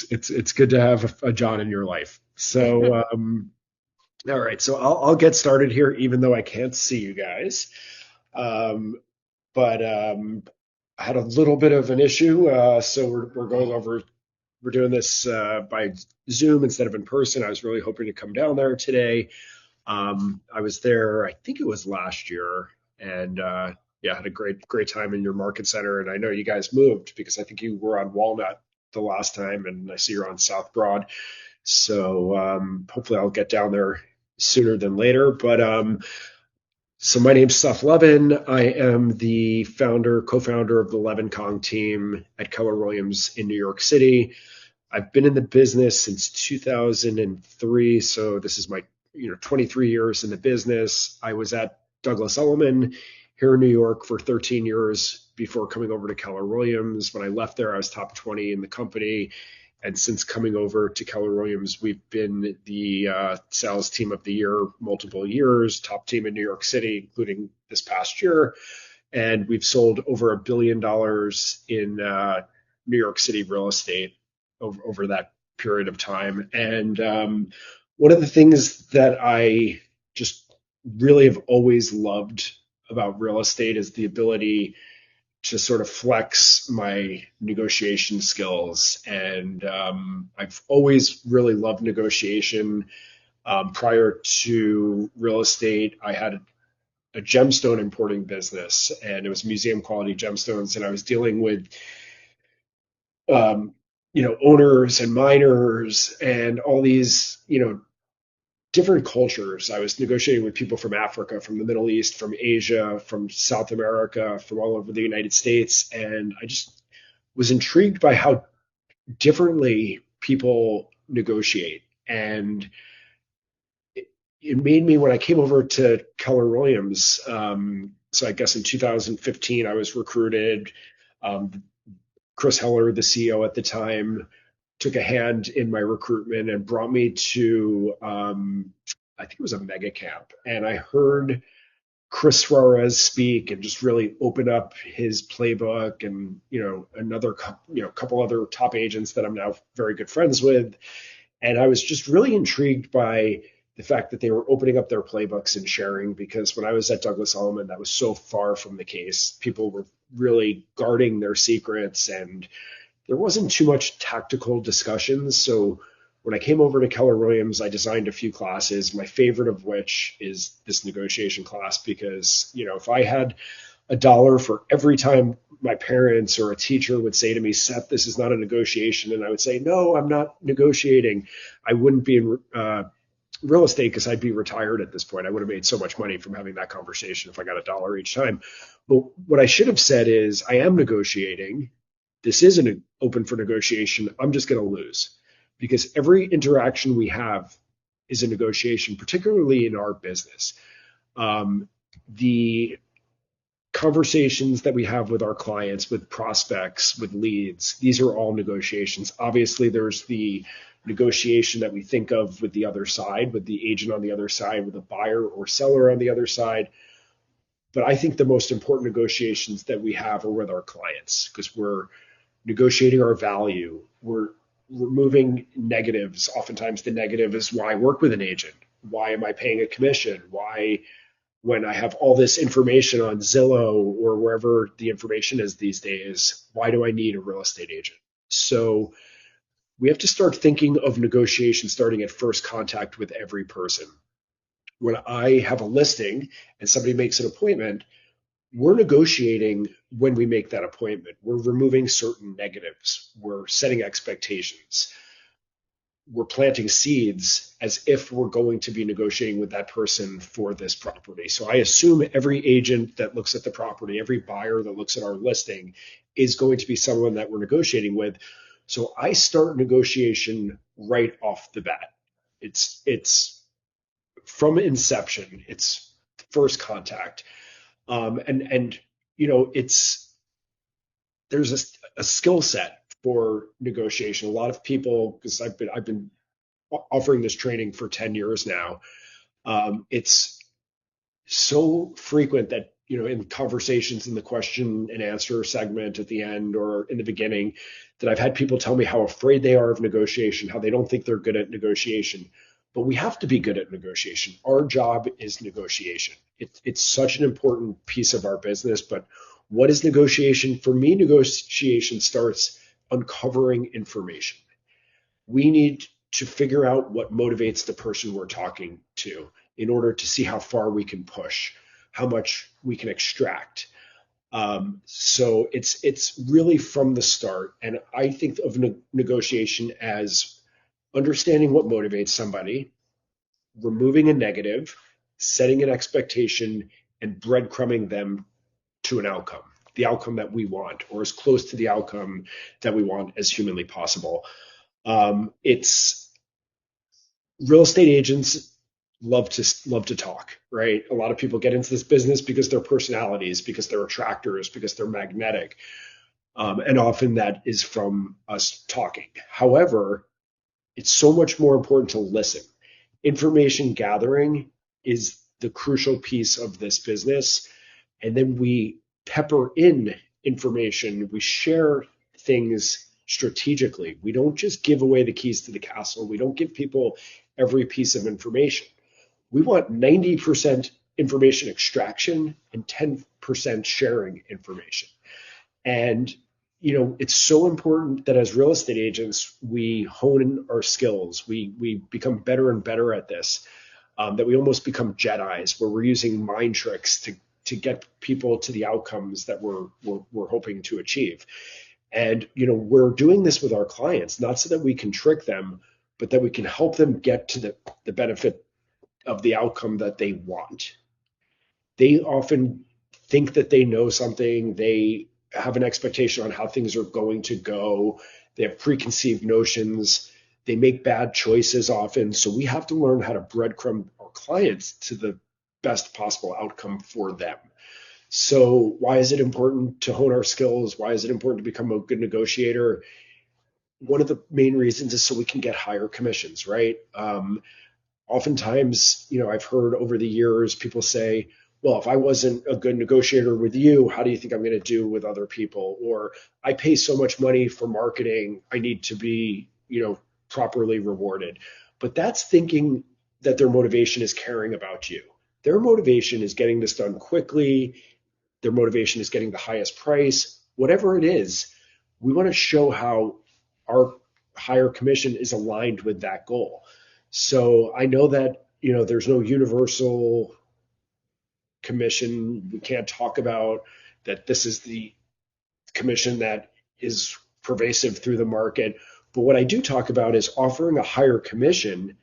It's good to have a John in your life. So all right, so I'll get started here, even though I can't see you guys. Um, but I had a little bit of an issue, so we're going over. We're doing this by Zoom instead of in person. I was really hoping to come down there today. I was there, I think it was last year, and yeah, had a great time in your market center. And I know you guys moved because I think you were on Walnut the last time, and I see you're on South Broad. So hopefully I'll get down there sooner than later. But so my name's Seth Levin. I am the co-founder of the Levin Kong team at Keller Williams in New York City. I've been in the business since 2003, so this is my 23 years in the business. I was at Douglas Elliman here in New York for 13 years before coming over to Keller Williams. When I left there, I was top 20 in the company. And since coming over to Keller Williams, we've been the sales team of the year multiple years, top team in New York City, including this past year. And we've sold over $1 billion in New York City real estate over that period of time. And one of the things that I just really have always loved about real estate is the ability to sort of flex my negotiation skills. And I've always really loved negotiation. Prior to real estate, I had a gemstone importing business, and it was museum quality gemstones. And I was dealing with owners and miners and all these, different cultures. I was negotiating with people from Africa, from the Middle East, from Asia, from South America, from all over the United States. And I just was intrigued by how differently people negotiate. And it made me, when I came over to Keller Williams, so I guess in 2015, I was recruited. Chris Heller, the CEO at the time, took a hand in my recruitment and brought me to, I think it was a mega camp. And I heard Chris Suarez speak and just really open up his playbook, and, couple other top agents that I'm now very good friends with. And I was just really intrigued by the fact that they were opening up their playbooks and sharing, because when I was at Douglas Elliman, that was so far from the case. People were really guarding their secrets, and there wasn't too much tactical discussions. So when I came over to Keller Williams, I designed a few classes, my favorite of which is this negotiation class, because, if I had a dollar for every time my parents or a teacher would say to me, Seth, this is not a negotiation, and I would say, no, I'm not negotiating, I wouldn't be in real estate, because I'd be retired at this point. I would have made so much money from having that conversation if I got a dollar each time. But what I should have said is, I am negotiating. This isn't open for negotiation. I'm just going to lose, because every interaction we have is a negotiation, particularly in our business. The conversations that we have with our clients, with prospects, with leads, these are all negotiations. Obviously, there's the negotiation that we think of with the other side, with the agent on the other side, with a buyer or seller on the other side. But I think the most important negotiations that we have are with our clients, because we're negotiating our value. We're removing negatives. Oftentimes the negative is, why work with an agent? Why am I paying a commission? Why, when I have all this information on Zillow or wherever the information is these days, why do I need a real estate agent? So we have to start thinking of negotiation starting at first contact with every person. When I have a listing and somebody makes an appointment, we're negotiating when we make that appointment. We're removing certain negatives. We're setting expectations. We're planting seeds as if we're going to be negotiating with that person for this property. So I assume every agent that looks at the property, every buyer that looks at our listing, is going to be someone that we're negotiating with. So I start negotiation right off the bat. It's from inception. It's first contact. And it's there's a skill set for negotiation. A lot of people, because I've been offering this training for 10 years now. It's so frequent that in conversations in the question and answer segment at the end or in the beginning, that I've had people tell me how afraid they are of negotiation, how they don't think they're good at negotiation. But we have to be good at negotiation. Our job is negotiation. It's such an important piece of our business. But what is negotiation? For me, negotiation starts uncovering information. We need to figure out what motivates the person we're talking to in order to see how far we can push, how much we can extract. So it's really from the start, and I think of negotiation as understanding what motivates somebody, removing a negative, setting an expectation, and breadcrumbing them to an outcome, the outcome that we want, or as close to the outcome that we want as humanly possible. It's real estate agents love to talk, right? A lot of people get into this business because they're personalities, because they're attractors, because they're magnetic, and often that is from us talking. However, it's so much more important to listen. Information gathering is the crucial piece of this business, and then we pepper in information. We share things strategically. We don't just give away the keys to the castle. We don't give people every piece of information. We want 90% information extraction and 10% sharing information. And it's so important that as real estate agents, we hone our skills. We become better and better at this, that we almost become Jedis, where we're using mind tricks to get people to the outcomes that we're hoping to achieve. And we're doing this with our clients, not so that we can trick them, but that we can help them get to the benefit of the outcome that they want. They often think that they know something. They have an expectation on how things are going to go. They have preconceived notions. They make bad choices often. So we have to learn how to breadcrumb our clients to the best possible outcome for them. So why is it important to hone our skills? Why is it important to become a good negotiator? One of the main reasons is so we can get higher commissions, right? Oftentimes, I've heard over the years people say, well, if I wasn't a good negotiator with you, how do you think I'm going to do with other people? Or I pay so much money for marketing, I need to be, properly rewarded. But that's thinking that their motivation is caring about you. Their motivation is getting this done quickly. Their motivation is getting the highest price. Whatever it is, we want to show how our higher commission is aligned with that goal. So I know that, there's no universal commission. We can't talk about that this is the commission that is pervasive through the market. But what I do talk about is offering a higher commission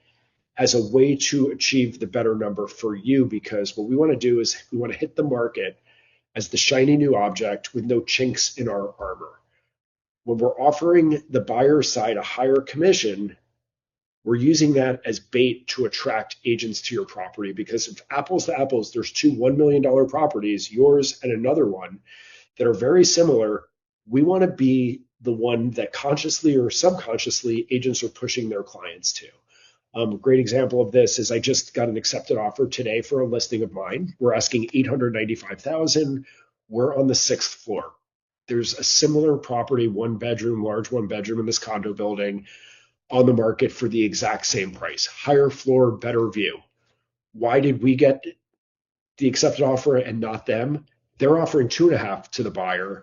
as a way to achieve the better number for you, because what we want to do is we want to hit the market as the shiny new object with no chinks in our armor. When we're offering the buyer side a higher commission, we're using that as bait to attract agents to your property, because if apples to apples, there's two $1 million properties, yours and another one, that are very similar. We want to be the one that consciously or subconsciously agents are pushing their clients to. A great example of this is I just got an accepted offer today for a listing of mine. We're asking $895,000. We're on the 6th floor. There's a similar property, large one bedroom in this condo building, on the market for the exact same price. Higher floor, better view. Why did we get the accepted offer and not them? They're offering 2.5 to the buyer.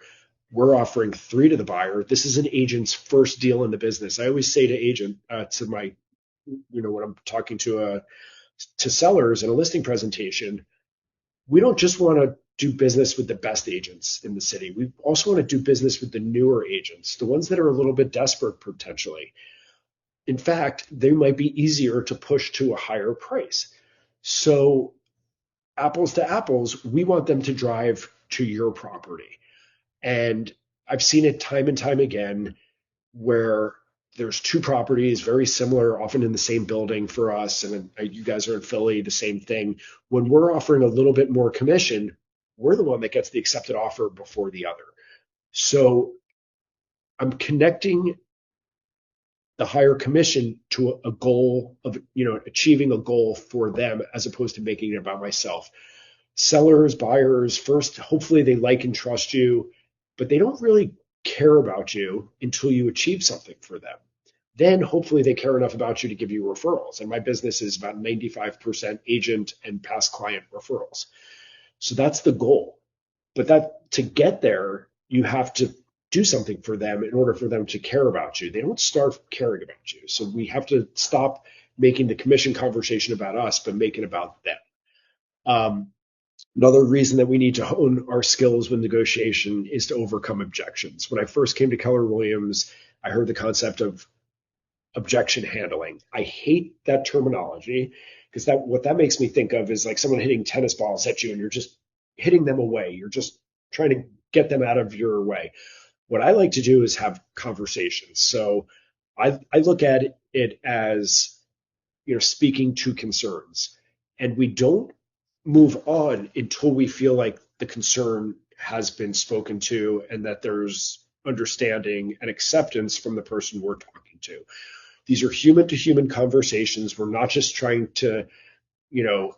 We're offering 3 to the buyer. This is an agent's first deal in the business. I always say to my, when I'm talking to sellers in a listing presentation, we don't just want to do business with the best agents in the city. We also want to do business with the newer agents, the ones that are a little bit desperate potentially. In fact, they might be easier to push to a higher price. So apples to apples, we want them to drive to your property. And I've seen it time and time again where there's 2 properties very similar, often in the same building for us. And you guys are in Philly, the same thing. When we're offering a little bit more commission, we're the one that gets the accepted offer before the other. So I'm connecting the higher commission to a goal of, achieving a goal for them, as opposed to making it about myself. sellers, buyers, first, hopefully they like and trust you, but they don't really care about you until you achieve something for them. Then hopefully they care enough about you to give you referrals. And my business is about 95% agent and past client referrals. So that's the goal. But that to get there, you have to do something for them in order for them to care about you. They don't start caring about you. So we have to stop making the commission conversation about us, but make it about them. Um, Another reason that we need to hone our skills with negotiation is to overcome objections. When I first came to Keller Williams, I heard the concept of objection handling. I hate that terminology because that what that makes me think of is like someone hitting tennis balls at you and you're just hitting them away. You're just trying to get them out of your way. What I like to do is have conversations. So I look at it as speaking to concerns, and we don't move on until we feel like the concern has been spoken to and that there's understanding and acceptance from the person we're talking to. These are human to human conversations. We're not just trying to,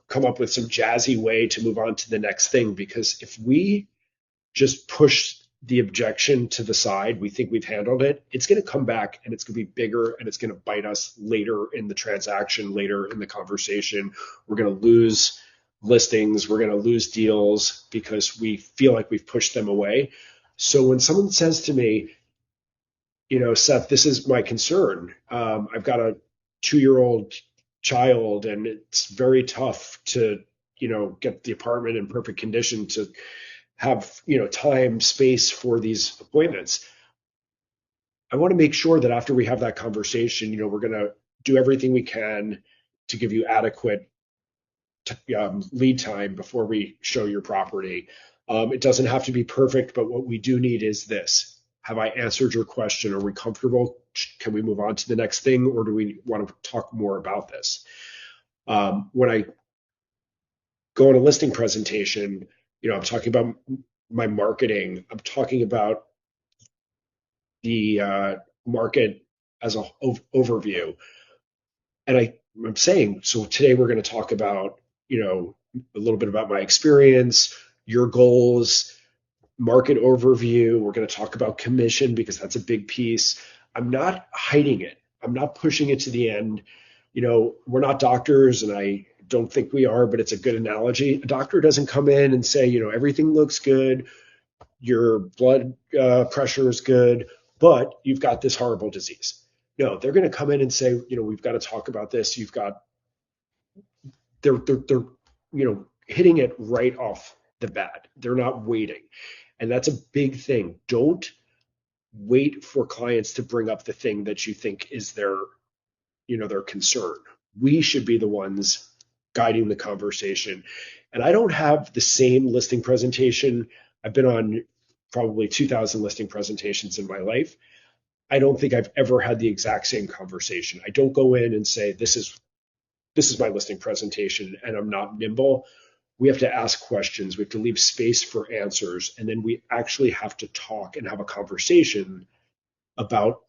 come up with some jazzy way to move on to the next thing. Because if we just push the objection to the side, we think we've handled it, it's going to come back and it's going to be bigger and it's going to bite us later in the transaction, later in the conversation. We're going to lose listings. We're going to lose deals because we feel like we've pushed them away. So when someone says to me, Seth, this is my concern. I've got a 2-year-old child, and it's very tough to, get the apartment in perfect condition to have, time, space for these appointments. I want to make sure that after we have that conversation, we're going to do everything we can to give you adequate lead time before we show your property. It doesn't have to be perfect, but what we do need is this. Have I answered your question? Are we comfortable? Can we move on to the next thing, or do we want to talk more about this? When I go on a listing presentation, I'm talking about my marketing. I'm talking about the market as a overview. And I'm saying, so today we're going to talk about, a little bit about my experience, your goals, market overview. We're going to talk about commission because that's a big piece. I'm not hiding it. I'm not pushing it to the end. We're not doctors, and I don't think we are, but it's a good analogy. A doctor doesn't come in and say, everything looks good, your blood pressure is good, but you've got this horrible disease. No, they're going to come in and say, we've got to talk about this. They're hitting it right off the bat. They're not waiting. And that's a big thing. Don't wait for clients to bring up the thing that you think is their concern. We should be the ones guiding the conversation. And I don't have the same listing presentation. I've been on probably 2,000 listing presentations in my life. I don't think I've ever had the exact same conversation. I don't go in and say, this is my listing presentation, and I'm not nimble. We have to ask questions. We have to leave space for answers. And then we actually have to talk and have a conversation about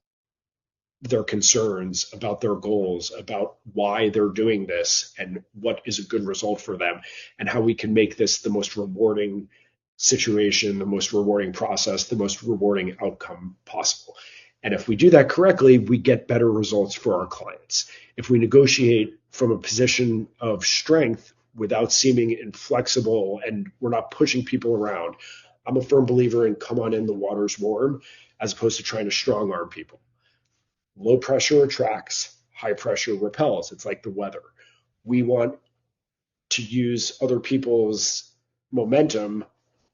their concerns, about their goals, about why they're doing this and what is a good result for them, and how we can make this the most rewarding situation, the most rewarding process, the most rewarding outcome possible. And if we do that correctly, we get better results for our clients. If we negotiate from a position of strength without seeming inflexible and we're not pushing people around, I'm a firm believer in come on in, the water's warm, as opposed to trying to strong arm people. Low pressure attracts, high pressure repels. It's like the weather. We want to use other people's momentum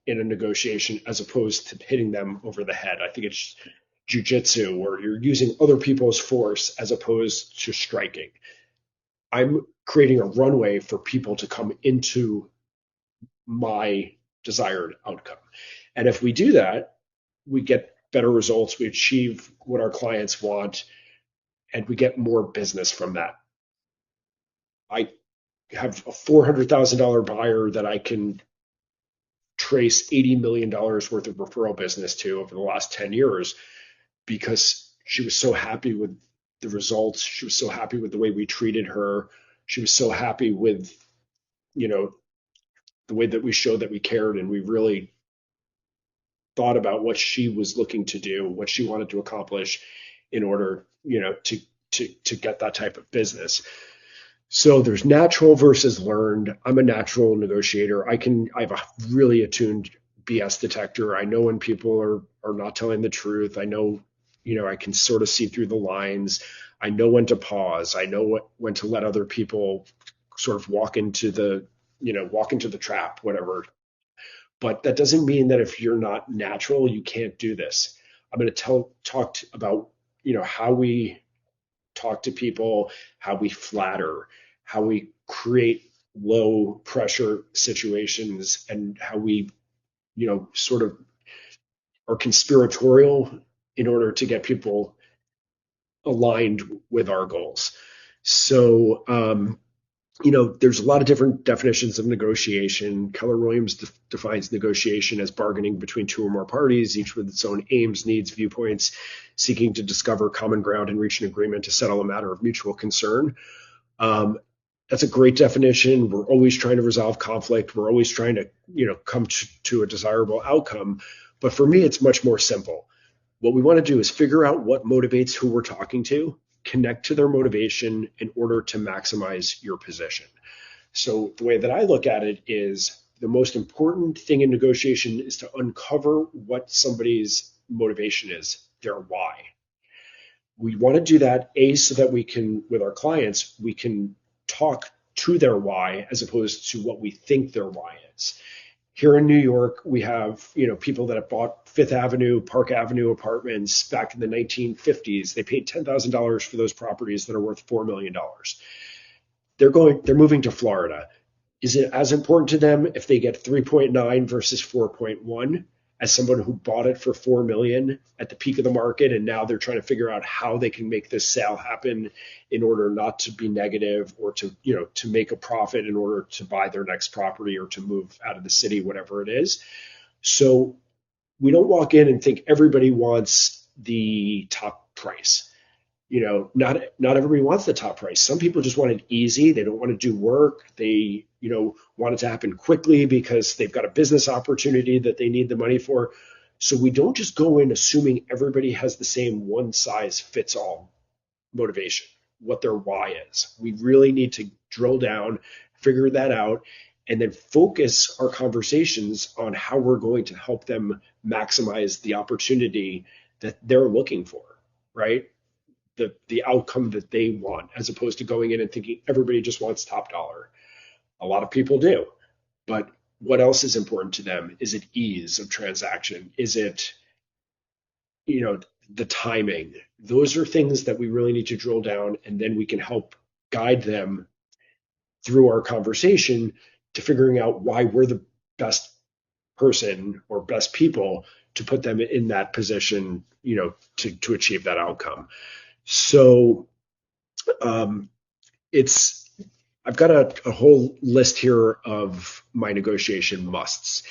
in a negotiation as opposed to hitting them over the head. I think it's jujitsu, where you're using other people's force as opposed to striking. I'm creating a runway for people to come into my desired outcome. And if we do that, we get better results. We achieve what our clients want, and we get more business from that. I have a $400,000 buyer that I can trace $80 million worth of referral business to over the last 10 years because she was so happy with the results. She was so happy with the way we treated her. She was so happy with, you know, the way that we showed that we cared and we really thought about what she was looking to do, what she wanted to accomplish in order, to get that type of business. So there's natural versus learned. I'm a natural negotiator. I have a really attuned BS detector. I know when people are not telling the truth. I know, I can sort of see through the lines. I know when to pause. I know when to let other people sort of walk into the trap, whatever. But that doesn't mean that if you're not natural, you can't do this. I'm going to talk about, how we talk to people, how we flatter, how we create low pressure situations, and how we, sort of are conspiratorial in order to get people aligned with our goals. So, there's a lot of different definitions of negotiation. Keller Williams defines negotiation as bargaining between two or more parties, each with its own aims, needs, viewpoints, seeking to discover common ground and reach an agreement to settle a matter of mutual concern. That's a great definition. We're always trying to resolve conflict. We're always trying to, come to a desirable outcome. But for me, it's much more simple. What we want to do is figure out what motivates who we're talking to, connect to their motivation in order to maximize your position. So the way that I look at it is the most important thing in negotiation is to uncover what somebody's motivation is, their why. We want to do that, so that we can, with our clients, we can talk to their why as opposed to what we think their why is. Here in New York, we have, people that have bought Fifth Avenue, Park Avenue apartments back in the 1950s. They paid $10,000 for those properties that are worth $4 million. They're moving to Florida. Is it as important to them if they get 3.9 versus 4.1 as someone who bought it for 4 million at the peak of the market, and now they're trying to figure out how they can make this sale happen in order not to be negative, or to, to make a profit in order to buy their next property or to move out of the city, whatever it is. So we don't walk in and think everybody wants the top price. Not everybody wants the top price. Some people just want it easy. They don't want to do work. They, want it to happen quickly because they've got a business opportunity that they need the money for. So we don't just go in assuming everybody has the same one size fits all motivation, what their why is. We really need to drill down, figure that out, and then focus our conversations on how we're going to help them maximize the opportunity that they're looking for, right? The outcome that they want, as opposed to going in and thinking everybody just wants top dollar. A lot of people do, but what else is important to them? Is it ease of transaction? Is it, the timing? Those are things that we really need to drill down, and then we can help guide them through our conversation to figuring out why we're the best person or best people to put them in that position, to achieve that outcome. So I've got a whole list here of my negotiation musts.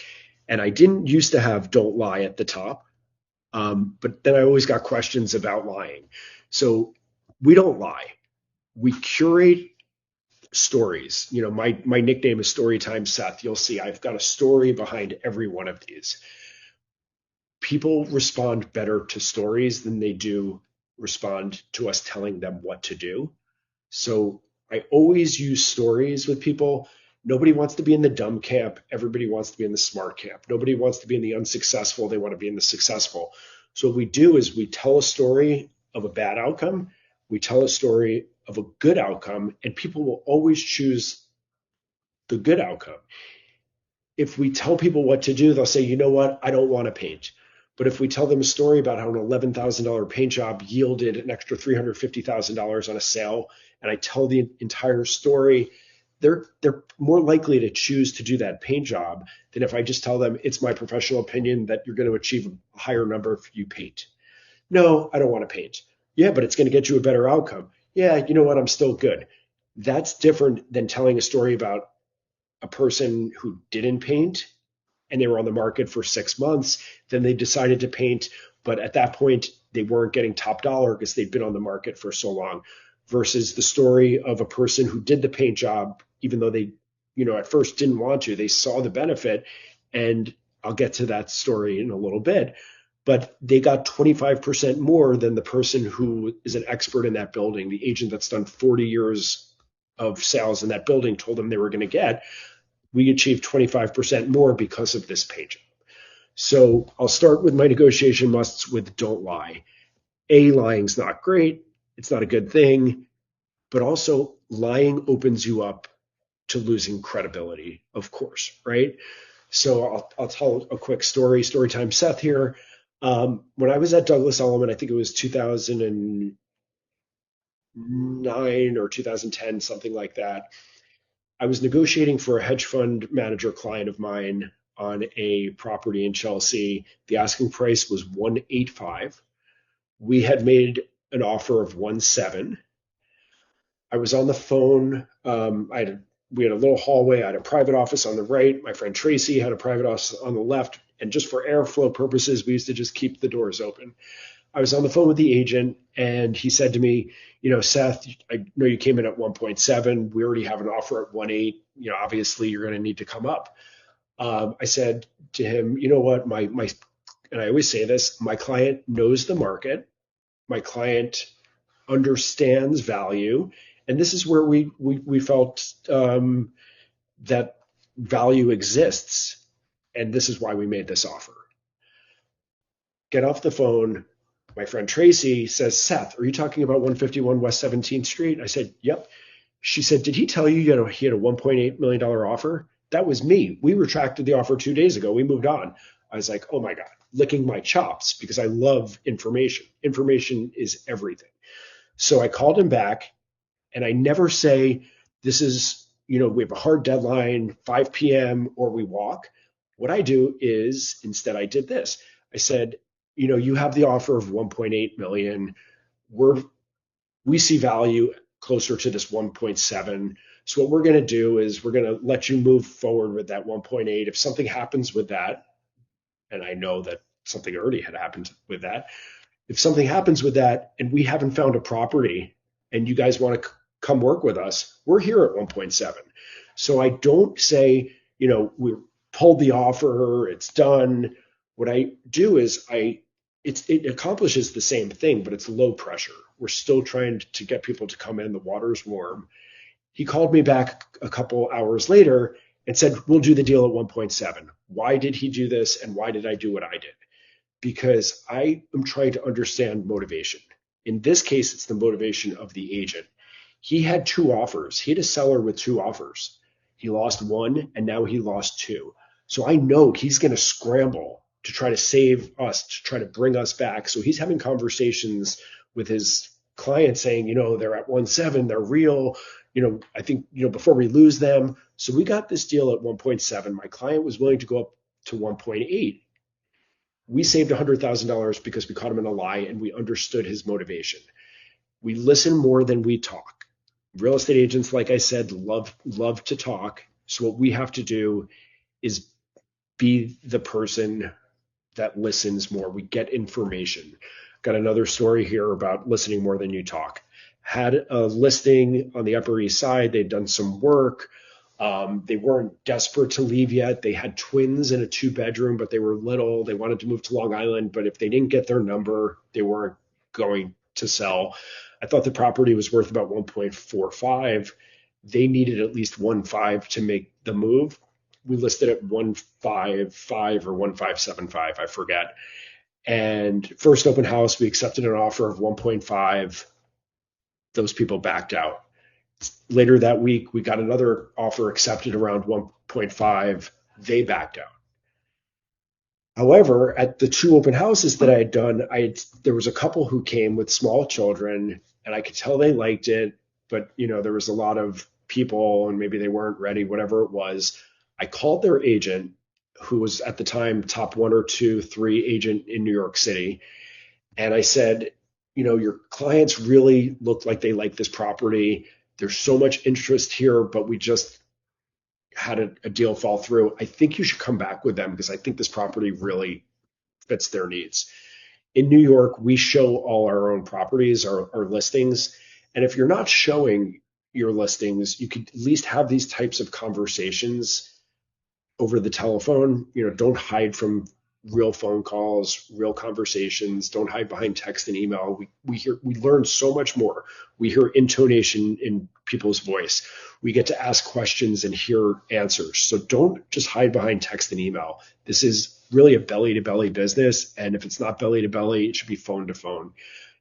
And I didn't used to have don't lie at the top, but then I always got questions about lying. So we don't lie. We curate stories. My nickname is Storytime Seth. You'll see I've got a story behind every one of these. People respond better to stories than they do respond to us telling them what to do. So I always use stories with people. Nobody wants to be in the dumb camp. Everybody wants to be in the smart camp. Nobody wants to be in the unsuccessful. They want to be in the successful. So what we do is we tell a story of a bad outcome. We tell a story of a good outcome, and people will always choose the good outcome. If we tell people what to do, they'll say, you know what, I don't want to paint. But if we tell them a story about how an $11,000 paint job yielded an extra $350,000 on a sale, and I tell the entire story, they're more likely to choose to do that paint job than if I just tell them it's my professional opinion that you're going to achieve a higher number if you paint. No, I don't want to paint. Yeah, but it's going to get you a better outcome. Yeah, you know what? I'm still good. That's different than telling a story about a person who didn't paint and they were on the market for 6 months. Then they decided to paint, but at that point they weren't getting top dollar because they'd been on the market for so long, versus the story of a person who did the paint job, even though they at first didn't want to. They saw the benefit, and I'll get to that story in a little bit, but they got 25% more than the person who is an expert in that building. The agent that's done 40 years of sales in that building told them they were going to get. We achieved 25% more because of this page. So I'll start with my negotiation musts with don't lie. Lying's not great. It's not a good thing, but also lying opens you up to losing credibility, of course, right? So I'll tell a quick story time. Seth here. When I was at Douglas Elliman, I think it was 2009 or 2010, something like that. I was negotiating for a hedge fund manager client of mine on a property in Chelsea. The asking price was 185. We had made an offer of 1.7. I was on the phone. We had a little hallway. I had a private office on the right. My friend Tracy had a private office on the left. And just for airflow purposes, we used to just keep the doors open. I was on the phone with the agent, and he said to me, Seth, I know you came in at 1.7. We already have an offer at 1.8. Obviously you're going to need to come up. I said to him, you know what, and I always say this, my client knows the market. My client understands value. And this is where we felt that value exists. And this is why we made this offer. Get off the phone. My friend Tracy says, Seth, are you talking about 151 West 17th Street? I said, yep. She said, did he tell you he had a $1.8 million offer? That was me. We retracted the offer 2 days ago. We moved on. I was like, oh my God, licking my chops because I love information. Information is everything. So I called him back, and I never say, this is, we have a hard deadline, 5 p.m., or we walk. What I do is, instead I did this. I said, you have the offer of 1.8 million. We see value closer to this 1.7. So what we're going to do is we're going to let you move forward with that 1.8. If something happens with that, and I know that something already had happened with that, if something happens with that and we haven't found a property and you guys want to come work with us, we're here at 1.7. So I don't say, we pulled the offer, it's done. What I do is it accomplishes the same thing, but it's low pressure. We're still trying to get people to come in. The water's warm. He called me back a couple hours later and said, we'll do the deal at 1.7. Why did he do this? And why did I do what I did? Because I am trying to understand motivation. In this case, it's the motivation of the agent. He had two offers. He had a seller with two offers. He lost one, and now he lost two. So I know he's going to scramble to try to save us, to try to bring us back. So he's having conversations with his client saying, they're at 1.7, they're real. I think, before we lose them. So we got this deal at 1.7. My client was willing to go up to 1.8. We saved $100,000 because we caught him in a lie and we understood his motivation. We listen more than we talk. Real estate agents, like I said, love to talk. So what we have to do is be the person that listens more. We get information. Got another story here about listening more than you talk. Had a listing on the Upper East Side. They'd done some work. They weren't desperate to leave yet. They had twins in a 2-bedroom, but they were little. They wanted to move to Long Island, but if they didn't get their number, they weren't going to sell. I thought the property was worth about 1.45. They needed at least 1.5 to make the move. We listed at 1.55 or 1.575, I forget. And first open house, we accepted an offer of 1.5. Those people backed out. Later that week, we got another offer accepted around 1.5. They backed out. However, at the two open houses that I had done, there was a couple who came with small children, and I could tell they liked it, but there was a lot of people, and maybe they weren't ready, whatever it was. I called their agent, who was at the time top 1 or 2, 3 agent in New York City, and I said, your clients really look like they like this property. There's so much interest here, but we just had a deal fall through. I think you should come back with them because I think this property really fits their needs. In New York, we show all our own properties, our listings. And if you're not showing, your listings. You could at least have these types of conversations over the telephone. Don't hide from real phone calls, real conversations. Don't hide behind text and email. We learn so much more. We hear intonation in people's voice. We get to ask questions and hear answers. So don't just hide behind text and email. This is really a belly to belly business. And if it's not belly to belly, it should be phone to phone.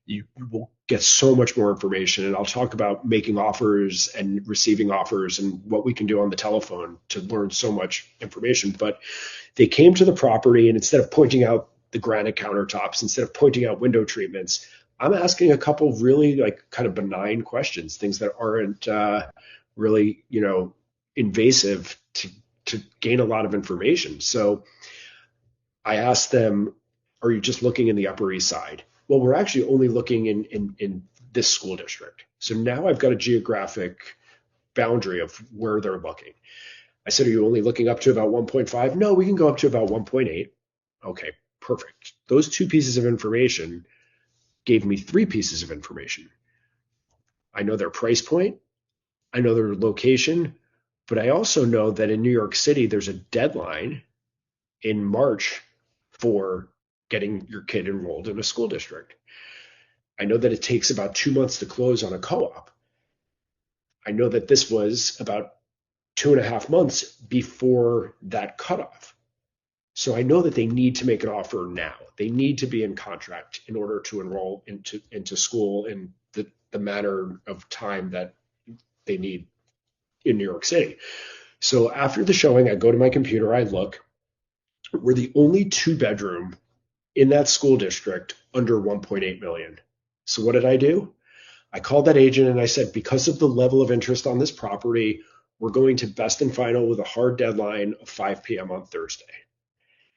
You will get so much more information. And I'll talk about making offers and receiving offers and what we can do on the telephone to learn so much information. But they came to the property, and instead of pointing out the granite countertops, instead of pointing out window treatments, I'm asking a couple of really kind of benign questions, things that aren't really, invasive to gain a lot of information. So I asked them, are you just looking in the Upper East Side? Well, we're actually only looking in this school district. So now I've got a geographic boundary of where they're looking. I said, are you only looking up to about 1.5? No, we can go up to about 1.8. Okay, perfect. Those two pieces of information gave me three pieces of information. I know their price point. I know their location. But I also know that in New York City, there's a deadline in March for getting your kid enrolled in a school district. I know that it takes about 2 months to close on a co-op. I know that this was about 2.5 months before that cutoff. So I know that they need to make an offer now. They need to be in contract in order to enroll into school in the manner of time that they need in New York City. So after the showing, I go to my computer, I look. We're the only 2-bedroom in that school district under 1.8 million. So what did I do? I called that agent and I said, because of the level of interest on this property, we're going to best and final with a hard deadline of 5 p.m. on Thursday.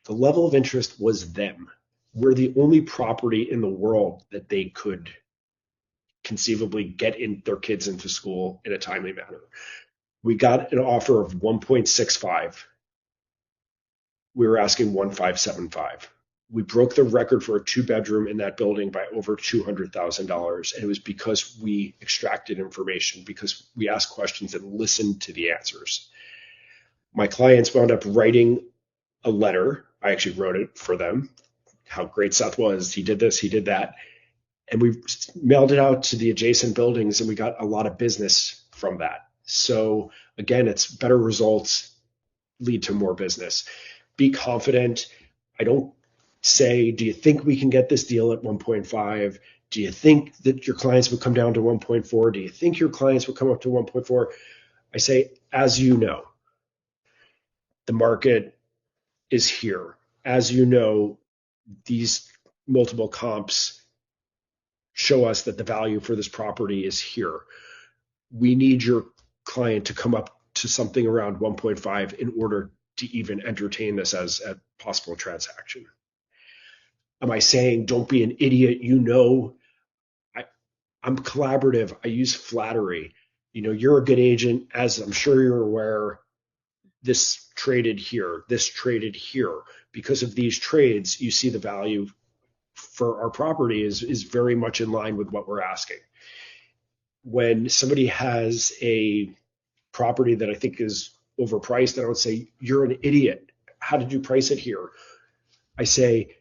The level of interest was them. We're the only property in the world that they could conceivably get in their kids into school in a timely manner. We got an offer of 1.65. We were asking 1.575. We broke the record for a 2-bedroom in that building by over $200,000. And it was because we extracted information, because we asked questions and listened to the answers. My clients wound up writing a letter. I actually wrote it for them, how great Seth was. He did this, he did that. And we mailed it out to the adjacent buildings, and we got a lot of business from that. So again, it's better results lead to more business. Be confident. I don't say, do you think we can get this deal at 1.5? Do you think that your clients would come down to 1.4? Do you think your clients would come up to 1.4? I say, as you know, the market is here. As you know, these multiple comps show us that the value for this property is here. We need your client to come up to something around 1.5 in order to even entertain this as a possible transaction. Am I saying don't be an idiot? I'm collaborative. I use flattery. You're a good agent, as I'm sure you're aware. This traded here. This traded here. Because of these trades, you see the value for our property is very much in line with what we're asking. When somebody has a property that I think is overpriced, I don't say, you're an idiot. How did you price it here? I say,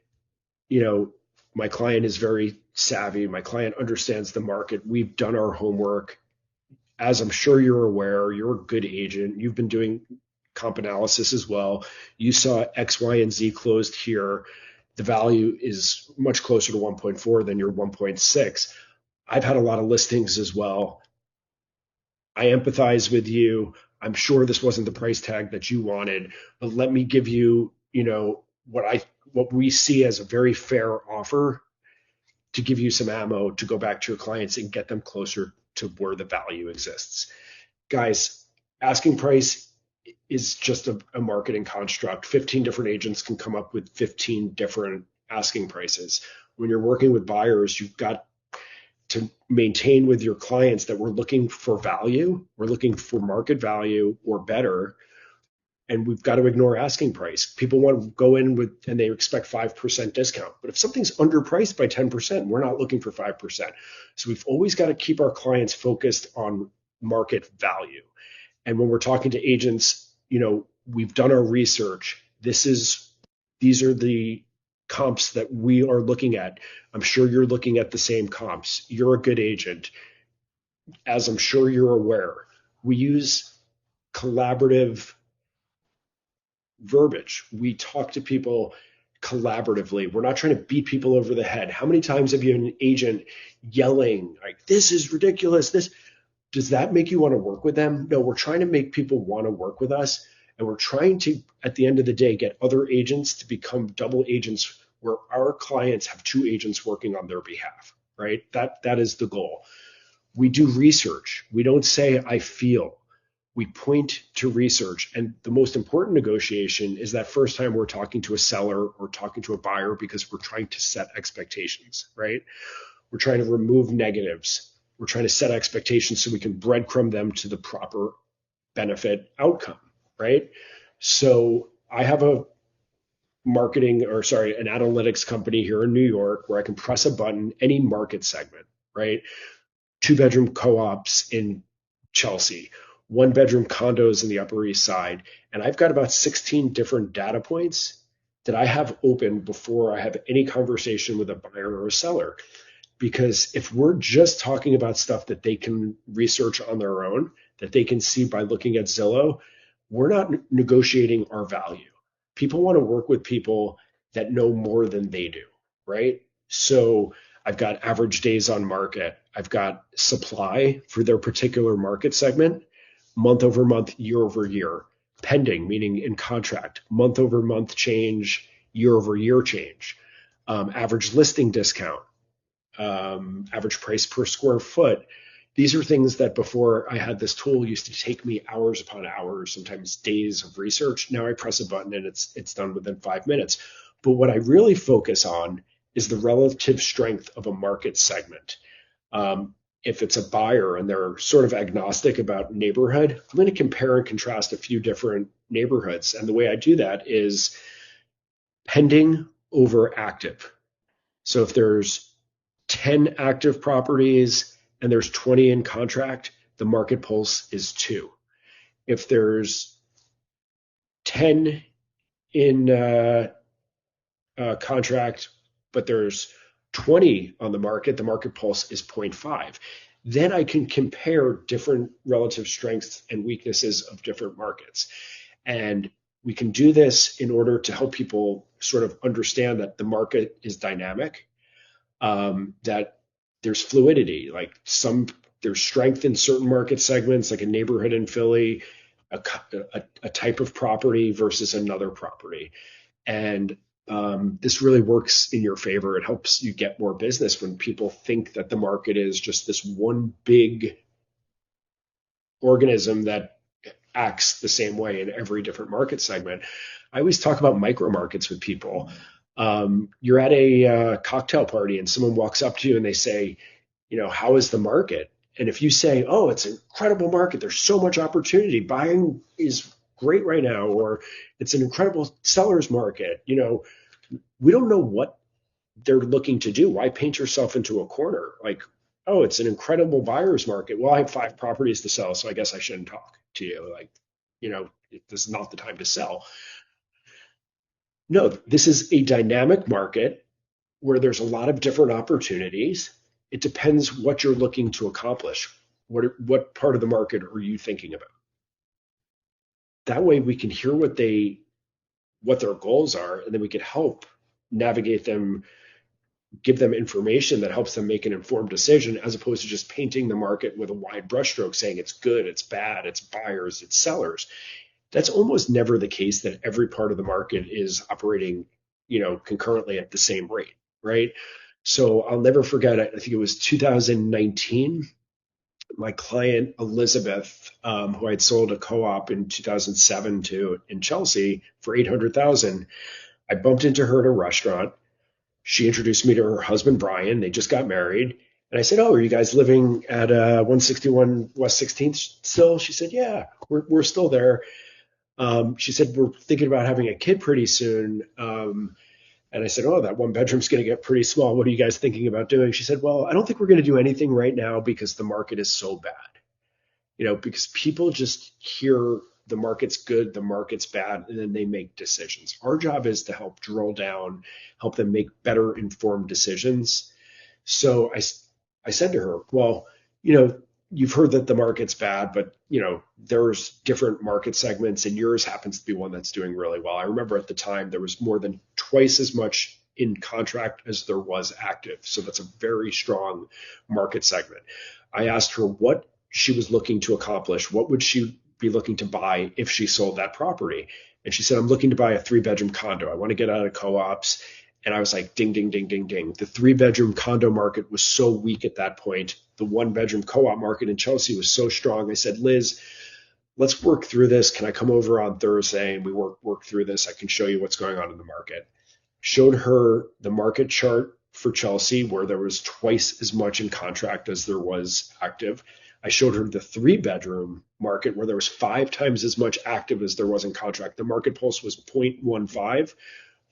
my client is very savvy. My client understands the market. We've done our homework. As I'm sure you're aware, you're a good agent. You've been doing comp analysis as well. You saw X, Y, and Z closed here. The value is much closer to 1.4 than your 1.6. I've had a lot of listings as well. I empathize with you. I'm sure this wasn't the price tag that you wanted, but let me give you, what we see as a very fair offer to give you some ammo to go back to your clients and get them closer to where the value exists. Guys, asking price is just a marketing construct. 15 different agents can come up with 15 different asking prices. When you're working with buyers, you've got to maintain with your clients that we're looking for value, we're looking for market value or better, and we've got to ignore asking price. People want to go in with, and they expect 5% discount. But if something's underpriced by 10%, we're not looking for 5%. So we've always got to keep our clients focused on market value. And when we're talking to agents, we've done our research. These are the comps that we are looking at. I'm sure you're looking at the same comps. You're a good agent, as I'm sure you're aware. We use collaborative verbiage. We talk to people collaboratively. We're not trying to beat people over the head. How many times have you an agent yelling like, this is ridiculous? Does that make you want to work with them? No, we're trying to make people want to work with us. And we're trying to, at the end of the day, get other agents to become double agents where our clients have two agents working on their behalf, right? That is the goal. We do research. We don't say, I feel. We point to research. And the most important negotiation is that first time we're talking to a seller or talking to a buyer, because we're trying to set expectations, right? We're trying to remove negatives. We're trying to set expectations so we can breadcrumb them to the proper benefit outcome, right? So I have an analytics company here in New York where I can press a button, any market segment, right? 2-bedroom co-ops in Chelsea, 1-bedroom condos in the Upper East Side. And I've got about 16 different data points that I have open before I have any conversation with a buyer or a seller. Because if we're just talking about stuff that they can research on their own, that they can see by looking at Zillow, we're not negotiating our value. People want to work with people that know more than they do, right? So I've got average days on market. I've got supply for their particular market segment, month over month, year over year, pending, meaning in contract, month over month change, year over year change, average listing discount, average price per square foot. These are things that before I had this tool used to take me hours upon hours, sometimes days of research. Now I press a button and it's done within 5 minutes. But what I really focus on is the relative strength of a market segment. If it's a buyer and they're sort of agnostic about neighborhood, I'm going to compare and contrast a few different neighborhoods. And the way I do that is pending over active. So if there's 10 active properties and there's 20 in contract, the market pulse is 2. If there's 10 in contract, but there's 20 on the market pulse is 0.5. Then I can compare different relative strengths and weaknesses of different markets. And we can do this in order to help people sort of understand that the market is dynamic, that there's fluidity, like there's strength in certain market segments, like a neighborhood in Philly, a type of property versus another property. And this really works in your favor. It helps you get more business when people think that the market is just this one big organism that acts the same way in every different market segment. I always talk about micro markets with people. You're at a cocktail party and someone walks up to you and they say, how is the market? And if you say, oh, it's an incredible market, there's so much opportunity, buying is great right now, or it's an incredible seller's market, we don't know what they're looking to do. Why paint yourself into a corner? Like, oh, it's an incredible buyer's market. Well, I have 5 properties to sell, so I guess I shouldn't talk to you. Like, this is not the time to sell. No, this is a dynamic market where there's a lot of different opportunities. It depends what you're looking to accomplish. What part of the market are you thinking about? That way we can hear what their goals are, and then we can help navigate them, give them information that helps them make an informed decision, as opposed to just painting the market with a wide brushstroke saying it's good, it's bad, it's buyers, it's sellers. That's almost never the case, that every part of the market is operating, concurrently at the same rate, right? So I'll never forget, I think it was 2019, my client Elizabeth, who I'd sold a co-op in 2007 to in Chelsea for $800,000. I bumped into her at a restaurant. She introduced me to her husband, Brian. They just got married. And I said, oh, are you guys living at 161 West 16th still? She said, yeah, we're still there. She said, we're thinking about having a kid pretty soon. And I said, oh, that 1 bedroom's going to get pretty small. What are you guys thinking about doing? She said, well, I don't think we're going to do anything right now because the market is so bad. because people just hear the market's good, the market's bad, and then they make decisions. Our job is to help drill down, help them make better informed decisions. So I said to her, well, you've heard that the market's bad, but there's different market segments, and yours happens to be one that's doing really well. I remember at the time there was more than twice as much in contract as there was active. So that's a very strong market segment. I asked her what she was looking to accomplish. What would she be looking to buy if she sold that property? And she said, I'm looking to buy a 3-bedroom condo. I want to get out of co-ops. And I was like, ding, ding, ding, ding, ding. The 3-bedroom condo market was so weak at that point. The 1-bedroom co-op market in Chelsea was so strong. I said, Liz, let's work through this. Can I come over on Thursday and we work through this? I can show you what's going on in the market. Showed her the market chart for Chelsea where there was twice as much in contract as there was active. I showed her the 3-bedroom market where there was 5 times as much active as there was in contract. The market pulse was 0.15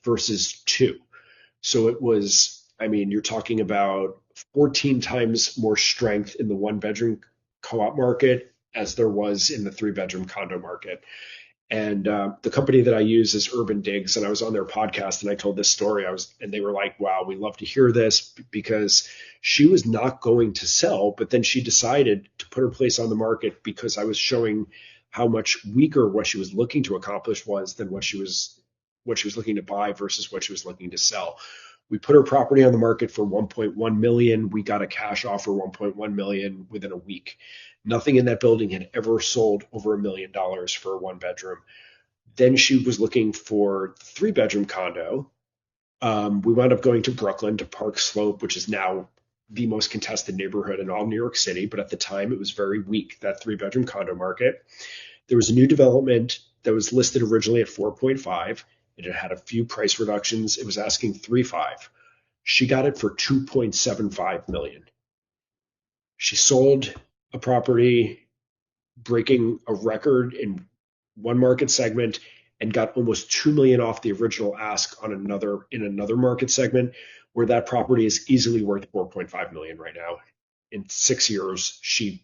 versus 2. So it was, you're talking about 14 times more strength in the 1-bedroom co-op market as there was in the 3-bedroom condo market. And the company that I use is Urban Digs, and I was on their podcast and I told this story. And they were like, "Wow, we love to hear this," because she was not going to sell, but then she decided to put her place on the market because I was showing how much weaker what she was looking to accomplish was than what she was looking to buy versus what she was looking to sell. We put her property on the market for 1.1 million. We got a cash offer 1.1 million within a week. Nothing in that building had ever sold over $1 million for a 1-bedroom. Then she was looking for the 3-bedroom condo. We wound up going to Brooklyn, to Park Slope, which is now the most contested neighborhood in all New York City. But at the time, it was very weak, that 3-bedroom condo market. There was a new development that was listed originally at 4.5. It had a few price reductions. It was asking 3.5. She got it for 2.75 million. She sold a property breaking a record in one market segment and got almost 2 million off the original ask on another market segment, where that property is easily worth 4.5 million right now. In 6 years, she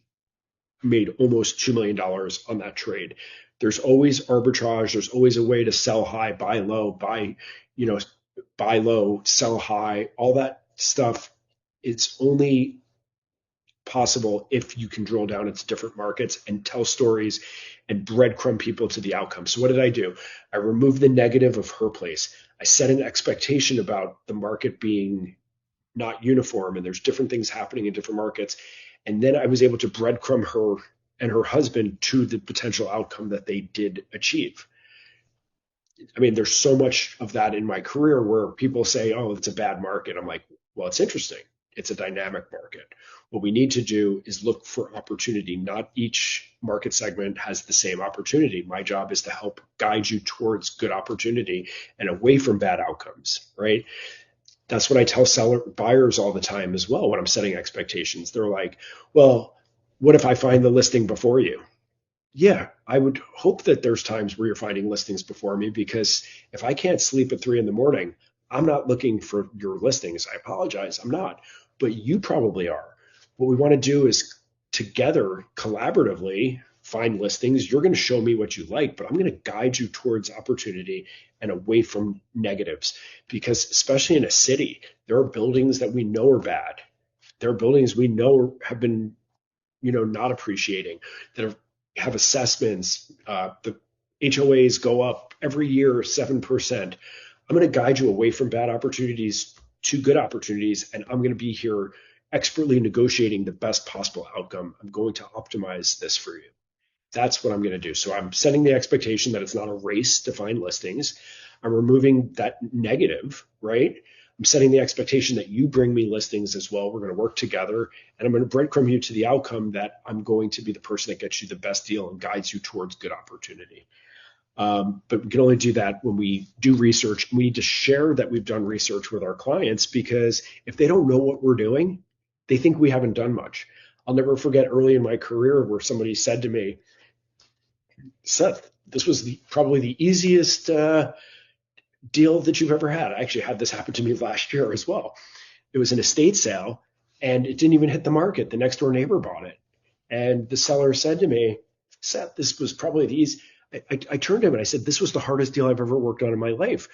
made almost $2 million on that trade. There's always arbitrage. There's always a way to sell high, buy low, buy low, sell high, all that stuff. It's only possible if you can drill down into different markets and tell stories and breadcrumb people to the outcome. So what did I do? I removed the negative of her place. I set an expectation about the market being not uniform and there's different things happening in different markets. And then I was able to breadcrumb her and her husband to the potential outcome that they did achieve. There's so much of that in my career where people say, oh, it's a bad market. I'm like, well, it's interesting. It's a dynamic market. What we need to do is look for opportunity. Not each market segment has the same opportunity. My job is to help guide you towards good opportunity and away from bad outcomes, right? That's what I tell buyers all the time as well when I'm setting expectations. They're like, well, what if I find the listing before you? Yeah, I would hope that there's times where you're finding listings before me, because if I can't sleep at 3 a.m, I'm not looking for your listings. I apologize, I'm not, but you probably are. What we want to do is together, collaboratively, find listings. You're going to show me what you like, but I'm going to guide you towards opportunity and away from negatives, because especially in a city, there are buildings that we know are bad. There are buildings we know have been, not appreciating, that have assessments. The HOAs go up every year 7%. I'm going to guide you away from bad opportunities to good opportunities, and I'm going to be here expertly negotiating the best possible outcome. I'm going to optimize this for you. That's what I'm going to do. So I'm setting the expectation that it's not a race to find listings. I'm removing that negative, right? I'm setting the expectation that you bring me listings as well. We're going to work together, and I'm going to breadcrumb you to the outcome that I'm going to be the person that gets you the best deal and guides you towards good opportunity. But we can only do that when we do research. We need to share that we've done research with our clients, because if they don't know what we're doing, they think we haven't done much. I'll never forget early in my career where somebody said to me, Seth, this was probably the easiest deal that you've ever had. I actually had this happen to me last year as well. It was an estate sale, and it didn't even hit the market. The next door neighbor bought it. And the seller said to me, Seth, this was probably the easy. I turned to him and I said, this was the hardest deal I've ever worked on in my life.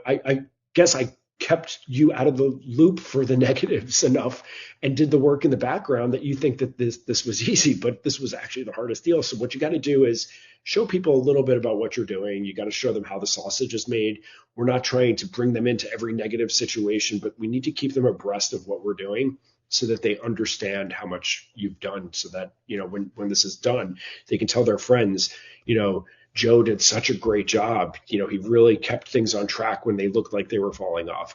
I guess I kept you out of the loop for the negatives enough and did the work in the background that you think that this was easy, but this was actually the hardest deal. So what you got to do is show people a little bit about what you're doing. You got to show them how the sausage is made. We're not trying to bring them into every negative situation, but we need to keep them abreast of what we're doing so that they understand how much you've done, so that, when this is done, they can tell their friends, Joe did such a great job. He really kept things on track when they looked like they were falling off.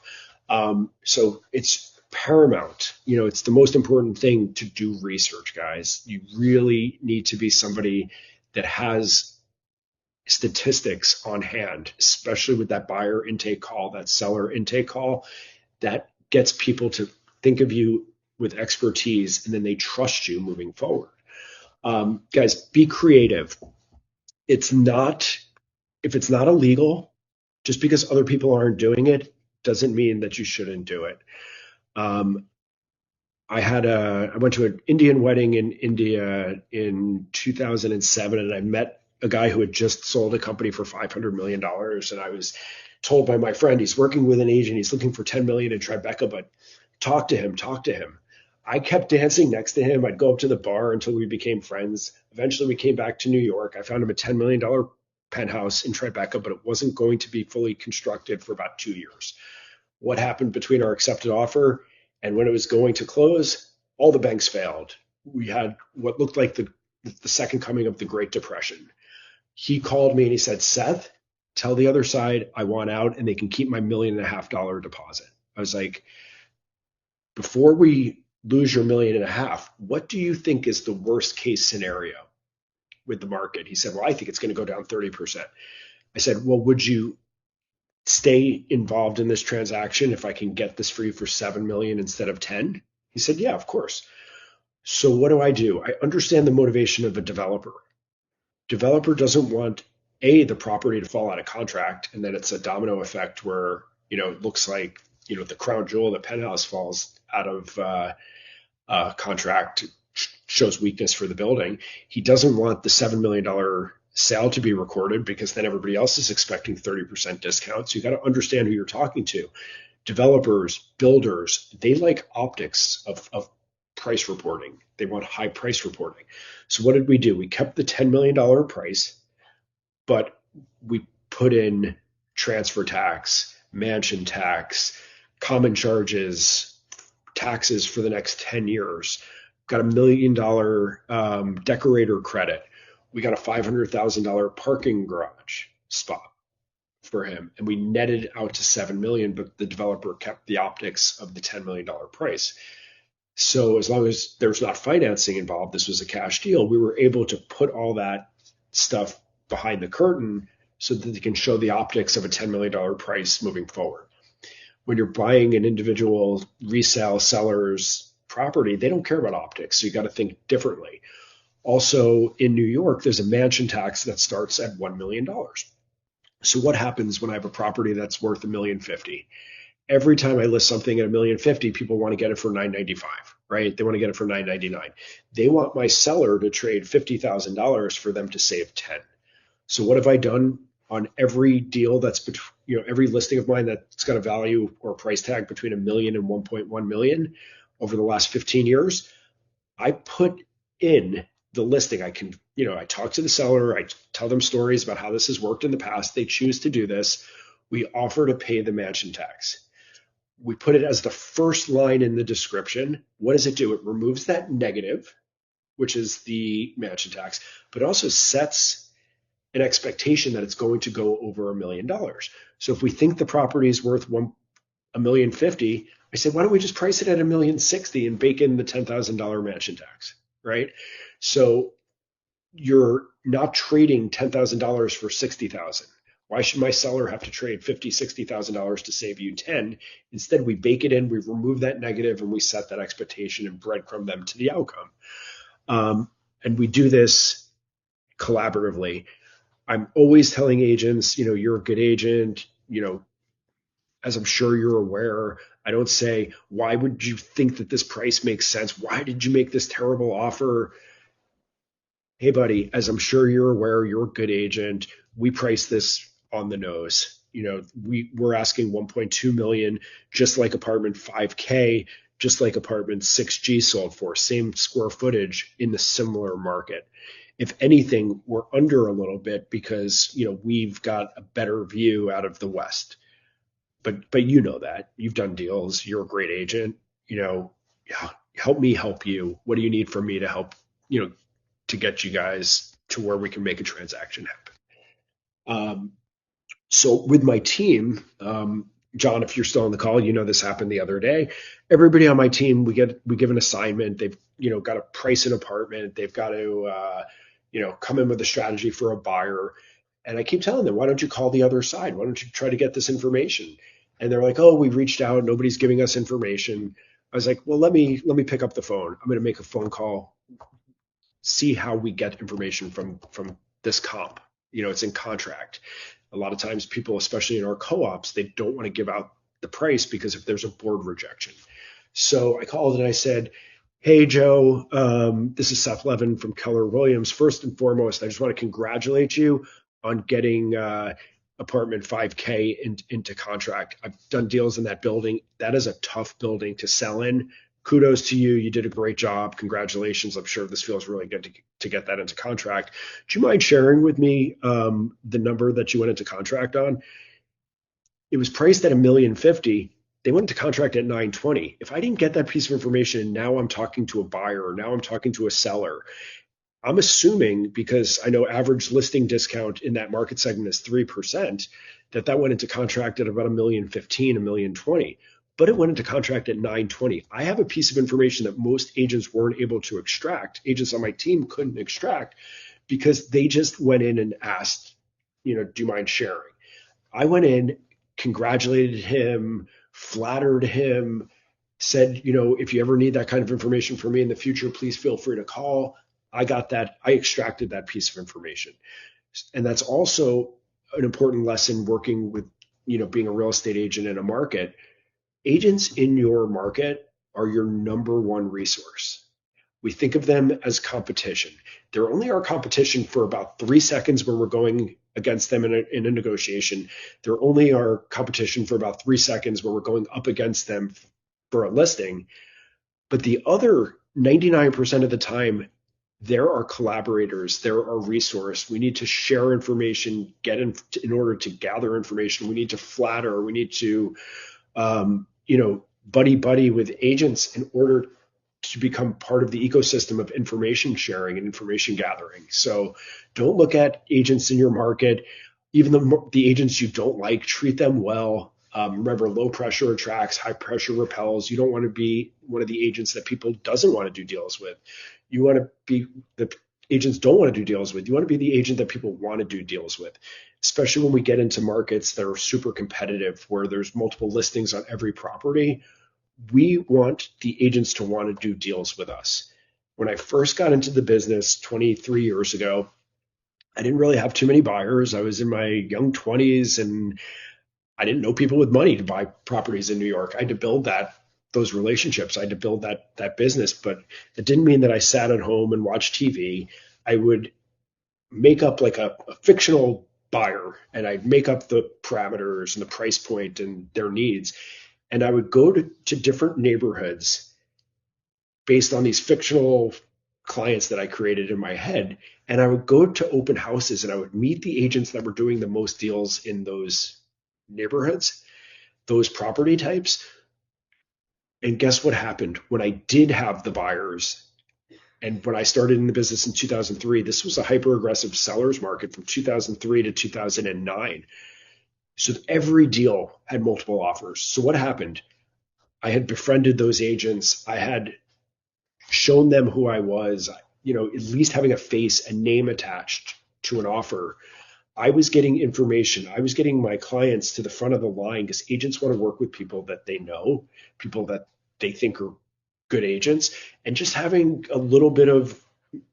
So it's paramount. It's the most important thing to do research, guys. You really need to be somebody that has statistics on hand, especially with that buyer intake call, that seller intake call, that gets people to think of you with expertise, and then they trust you moving forward. Guys, be creative. It's not, if it's not illegal, just because other people aren't doing it doesn't mean that you shouldn't do it. Um, I went to an Indian wedding in India in 2007, and I met a guy who had just sold a company for $500 million. And I was told by my friend, he's working with an agent, he's looking for 10 million in Tribeca, but talk to him, talk to him. I kept dancing next to him. I'd go up to the bar until we became friends. Eventually, we came back to New York. I found him a $10 million penthouse in Tribeca, but it wasn't going to be fully constructed for about 2 years. What happened between our accepted offer and when it was going to close? All the banks failed. We had what looked like the second coming of the Great Depression. He called me and he said, Seth, tell the other side I want out and they can keep my $1.5 million deposit. I was like, before we lose your $1.5 million, what do you think is the worst case scenario with the market? He said, well, I think it's going to go down 30%. I said, well, would you stay involved in this transaction if I can get this for you for 7 million instead of 10? He said, yeah, of course. So what do? I understand the motivation of a developer. Developer doesn't want the property to fall out of contract, and then it's a domino effect where, it looks like, the crown jewel, the penthouse falls out of contract, shows weakness for the building. He doesn't want the $7 million sale to be recorded because then everybody else is expecting 30% discounts. So you got to understand who you're talking to. Developers, builders, they like optics of price reporting. They want high price reporting. So what did we do? We kept the $10 million price, but we put in transfer tax, mansion tax, common charges, taxes for the next 10 years. Got $1 million decorator credit. We got a $500,000 parking garage spot for him, and we netted out to 7 million, but the developer kept the optics of the $10 million price. So as long as there's not financing involved, this was a cash deal. We were able to put all that stuff behind the curtain so that they can show the optics of a $10 million price moving forward. When you're buying an individual resale seller's property, they don't care about optics. So you got to think differently. Also, in New York, there's a mansion tax that starts at $1 million. So what happens when I have a property that's worth $1.05 million? Every time I list something at $1.05 million, people want to get it for $995, right? They want to get it for $999. They want my seller to trade $50,000 for them to save 10. So what have I done on every deal that's every listing of mine that's got a value or a price tag between $1 million and $1.1 million over the last 15 years? I put in the listing. I talk to the seller. I tell them stories about how this has worked in the past. They choose to do this. We offer to pay the mansion tax. We put it as the first line in the description. What does it do? It removes that negative, which is the mansion tax, but also sets an expectation that it's going to go over $1 million. So if we think the property is worth $1.05 million, I said, why don't we just price it at $1.06 million and bake in the $10,000 mansion tax, right? So you're not trading $10,000 for $60,000. Why should my seller have to trade $50,000, $60,000 to save you 10? Instead, we bake it in, we remove that negative, and we set that expectation and breadcrumb them to the outcome. And we do this collaboratively. I'm always telling agents, you're a good agent, as I'm sure you're aware, I don't say, why would you think that this price makes sense? Why did you make this terrible offer? Hey, buddy, as I'm sure you're aware, you're a good agent. We price this on the nose. We're asking 1.2 million, just like apartment 5K, just like apartment 6G sold for, same square footage in the similar market. If anything, we're under a little bit because we've got a better view out of the West. But that you've done deals. You're a great agent. Yeah, help me help you. What do you need from me to help? To get you guys to where we can make a transaction happen. So with my team, John, if you're still on the call, this happened the other day. Everybody on my team, we give an assignment. They've got to price an apartment. They've got to come in with a strategy for a buyer. And I keep telling them, why don't you call the other side? Why don't you try to get this information? And they're like, oh, we reached out. Nobody's giving us information. I was like, well, let me pick up the phone. I'm going to make a phone call, see how we get information from this comp. It's in contract. A lot of times people, especially in our co-ops, they don't want to give out the price because if there's a board rejection. So I called and I said, hey, Joe, this is Seth Levin from Keller Williams. First and foremost, I just want to congratulate you on getting apartment 5K into contract. I've done deals in that building. That is a tough building to sell in. Kudos to you. You did a great job. Congratulations. I'm sure this feels really good to get that into contract. Do you mind sharing with me the number that you went into contract on? It was priced at $1,050,000. They went into contract at $920,000. If I didn't get that piece of information, now I'm talking to a buyer, now I'm talking to a seller. I'm assuming, because I know average listing discount in that market segment is 3%, that went into contract at about $1,015,000, $1,020,000. But it went into contract at $920,000. I have a piece of information that most agents weren't able to extract. Agents on my team couldn't extract because they just went in and asked, do you mind sharing? I went in, congratulated him, flattered him, said, if you ever need that kind of information from me in the future, please feel free to call. I got that. I extracted that piece of information. And that's also an important lesson working with, being a real estate agent in a market. Agents in your market are your number one resource. We think of them as competition. They're only our competition for about 3 seconds when we're going against them in a negotiation. They're only our competition for about 3 seconds when we're going up against them for a listing. But the other 99% of the time, they're our collaborators. They're our resource. We need to share information, in order to gather information. We need to flatter. We need to, buddy with agents in order to become part of the ecosystem of information sharing and information gathering. So don't look at agents in your market, even the agents you don't like, treat them well. Remember, low pressure attracts, high pressure repels. You don't want to be one of the agents that people doesn't want to do deals with. You want to be the agents don't want to do deals with. You want to be the agent that people want to do deals with, especially when we get into markets that are super competitive, where there's multiple listings on every property. We want the agents to want to do deals with us. When I first got into the business 23 years ago, I didn't really have too many buyers. I was in my young 20s and I didn't know people with money to buy properties in New York. I had to build those relationships. I had to build that business, but it didn't mean that I sat at home and watched TV. I would make up like a fictional buyer, and I'd make up the parameters and the price point and their needs. And I would go to different neighborhoods based on these fictional clients that I created in my head. And I would go to open houses and I would meet the agents that were doing the most deals in those neighborhoods, those property types. And guess what happened when I did have the buyers? And when I started in the business in 2003, this was a hyper aggressive seller's market from 2003 to 2009. So every deal had multiple offers. So what happened? I had befriended those agents. I had shown them who I was, at least having a face, a name attached to an offer. I was getting information. I was getting my clients to the front of the line because agents want to work with people that they know, people that they think are good agents, and just having a little bit of,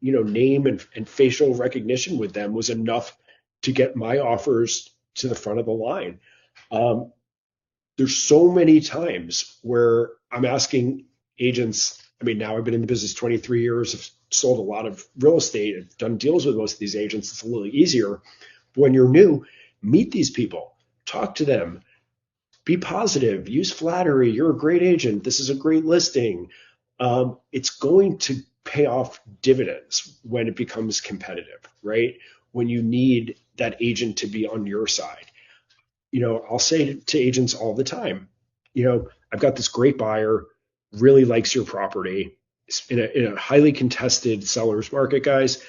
name and facial recognition with them was enough to get my offers to the front of the line. there's so many times where I'm asking agents. I mean, now I've been in the business 23 years. I've sold a lot of real estate. I've done deals with most of these agents. It's a little easier. But when you're new, meet these people, talk to them, be positive, use flattery. You're a great agent. This is a great listing. It's going to pay off dividends when it becomes competitive, right? When you need that agent to be on your side. I'll say to agents all the time, I've got this great buyer, really likes your property. It's in a highly contested seller's market, guys.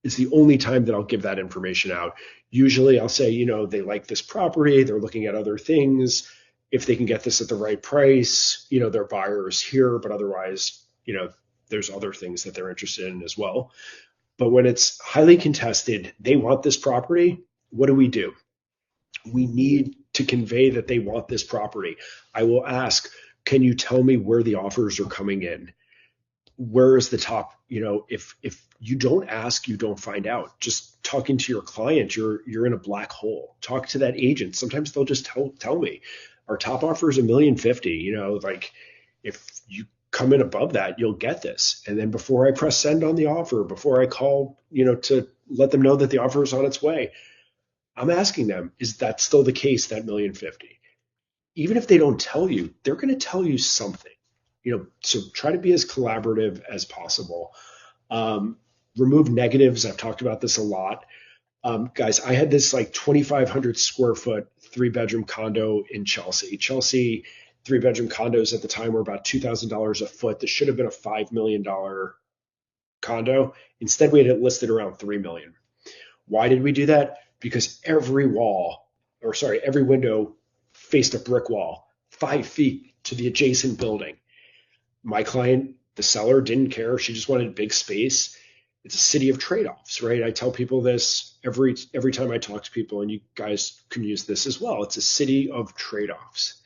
It's the only time that I'll give that information out. Usually I'll say, they like this property, they're looking at other things. If they can get this at the right price, their buyer is here, but otherwise, there's other things that they're interested in as well. But when it's highly contested, they want this property. What do? We need to convey that they want this property. I will ask, can you tell me where the offers are coming in? Where is the top? If you don't ask, you don't find out. Just talking to your client, you're in a black hole. Talk to that agent. Sometimes they'll just tell me our top offer is $1,050,000. Like if you come in above that, you'll get this. And then before I press send on the offer, before I call, to let them know that the offer is on its way, I'm asking them, is that still the case, that $1,050,000? Even if they don't tell you, they're going to tell you something. So try to be as collaborative as possible. Remove negatives. I've talked about this a lot. Guys, I had this like 2,500 square foot 3-bedroom condo in Chelsea. Chelsea 3-bedroom condos at the time were about $2,000 a foot. This should have been a $5 million condo. Instead, we had it listed around $3 million. Why did we do that? Because every window faced a brick wall 5 feet to the adjacent building. My client, the seller, didn't care. She just wanted big space. It's a city of trade-offs, right? I tell people this every time I talk to people, and you guys can use this as well. It's a city of trade-offs.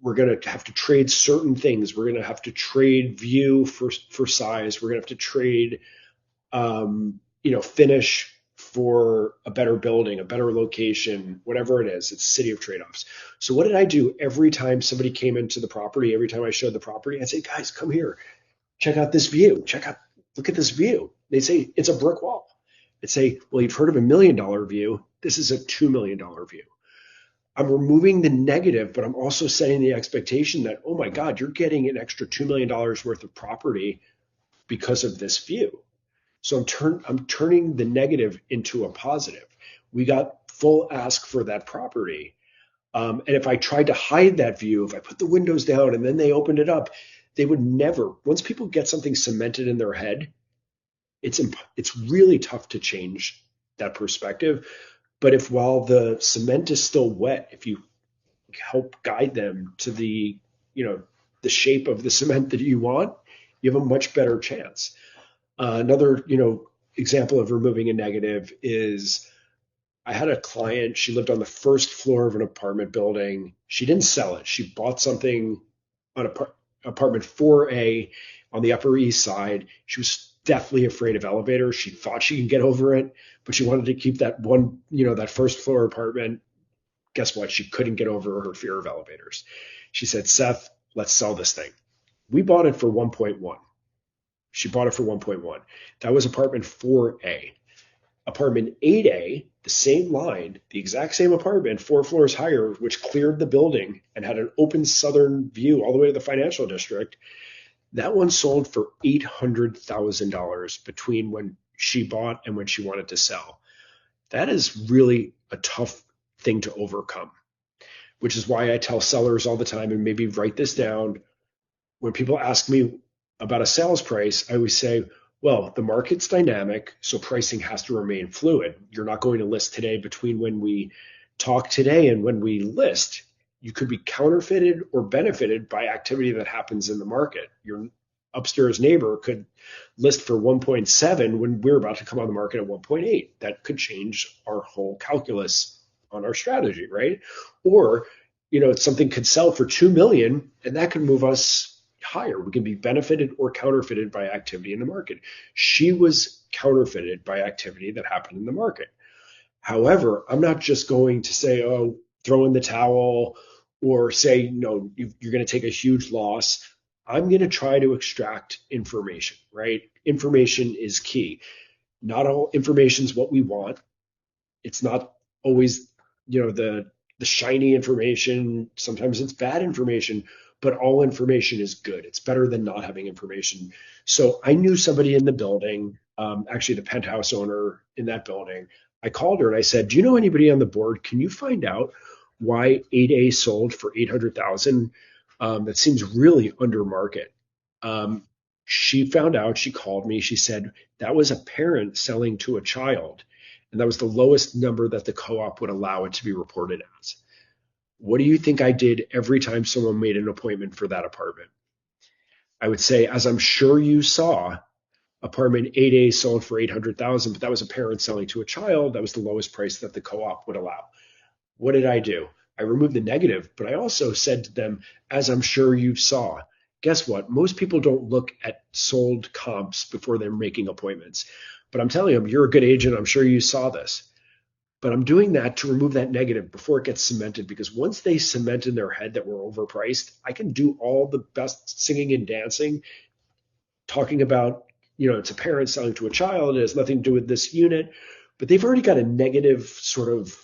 We're going to have to trade certain things. We're going to have to trade view for size. We're going to have to trade, finish for a better building, a better location, whatever it is. It's a city of trade-offs. So what did I do every time somebody came into the property? Every time I showed the property, I'd say, guys, come here, check out this view. Look at this view. They'd say, it's a brick wall. I'd say, well, you've heard of $1 million view. This is a $2 million view. I'm removing the negative, but I'm also setting the expectation that, oh my God, you're getting an extra $2 million worth of property because of this view. So I'm turning the negative into a positive. We got full ask for that property. And if I tried to hide that view, if I put the windows down and then they opened it up, they would never, once people get something cemented in their head, it's really tough to change that perspective. But if while the cement is still wet, if you help guide them to the shape of the cement that you want, you have a much better chance. Another, example of removing a negative is I had a client, she lived on the first floor of an apartment building. She didn't sell it. She bought something on apartment 4A on the Upper East Side. She was deathly afraid of elevators. She thought she could get over it, but she wanted to keep that one, that first floor apartment. Guess what? She couldn't get over her fear of elevators. She said, Seth, let's sell this thing. We bought it for 1.1. She bought it for 1.1. That was apartment 4A. Apartment 8A, the same line, the exact same apartment, 4 floors higher, which cleared the building and had an open southern view all the way to the financial district. That one sold for $800,000 between when she bought and when she wanted to sell. That is really a tough thing to overcome, which is why I tell sellers all the time, and maybe write this down. When people ask me about a sales price, I always say, well, the market's dynamic, so pricing has to remain fluid. You're not going to list today between when we talk today and when we list. You could be counterfeited or benefited by activity that happens in the market. Your upstairs neighbor could list for 1.7 when we're about to come on the market at 1.8. That could change our whole calculus on our strategy, right? Or, something could sell for 2 million and that could move us higher. We can be benefited or counterfeited by activity in the market. She was counterfeited by activity that happened in the market. However, I'm not just going to say, oh, throw in the towel or say, no, you're going to take a huge loss. I'm going to try to extract information, right? Information is key. Not all information is what we want. It's not always, the shiny information. Sometimes it's bad information, but all information is good. It's better than not having information. So I knew somebody in the building, actually the penthouse owner in that building. I called her and I said, "Do you know anybody on the board? Can you find out why 8A sold for 800,000? That seems really under market." Um, she found out. She called me. She said that was a parent selling to a child, and that was the lowest number that the co-op would allow it to be reported as. What do you think I did every time someone made an appointment for that apartment? I would say, as I'm sure you saw, apartment 8A sold for 800,000, but that was a parent selling to a child. That was the lowest price that the co-op would allow. What did I do? I removed the negative, but I also said to them, as I'm sure you saw, guess what? Most people don't look at sold comps before they're making appointments. But I'm telling them, you're a good agent. I'm sure you saw this. But I'm doing that to remove that negative before it gets cemented, because once they cement in their head that we're overpriced, I can do all the best singing and dancing, talking about, it's a parent selling to a child. It has nothing to do with this unit, but they've already got a negative sort of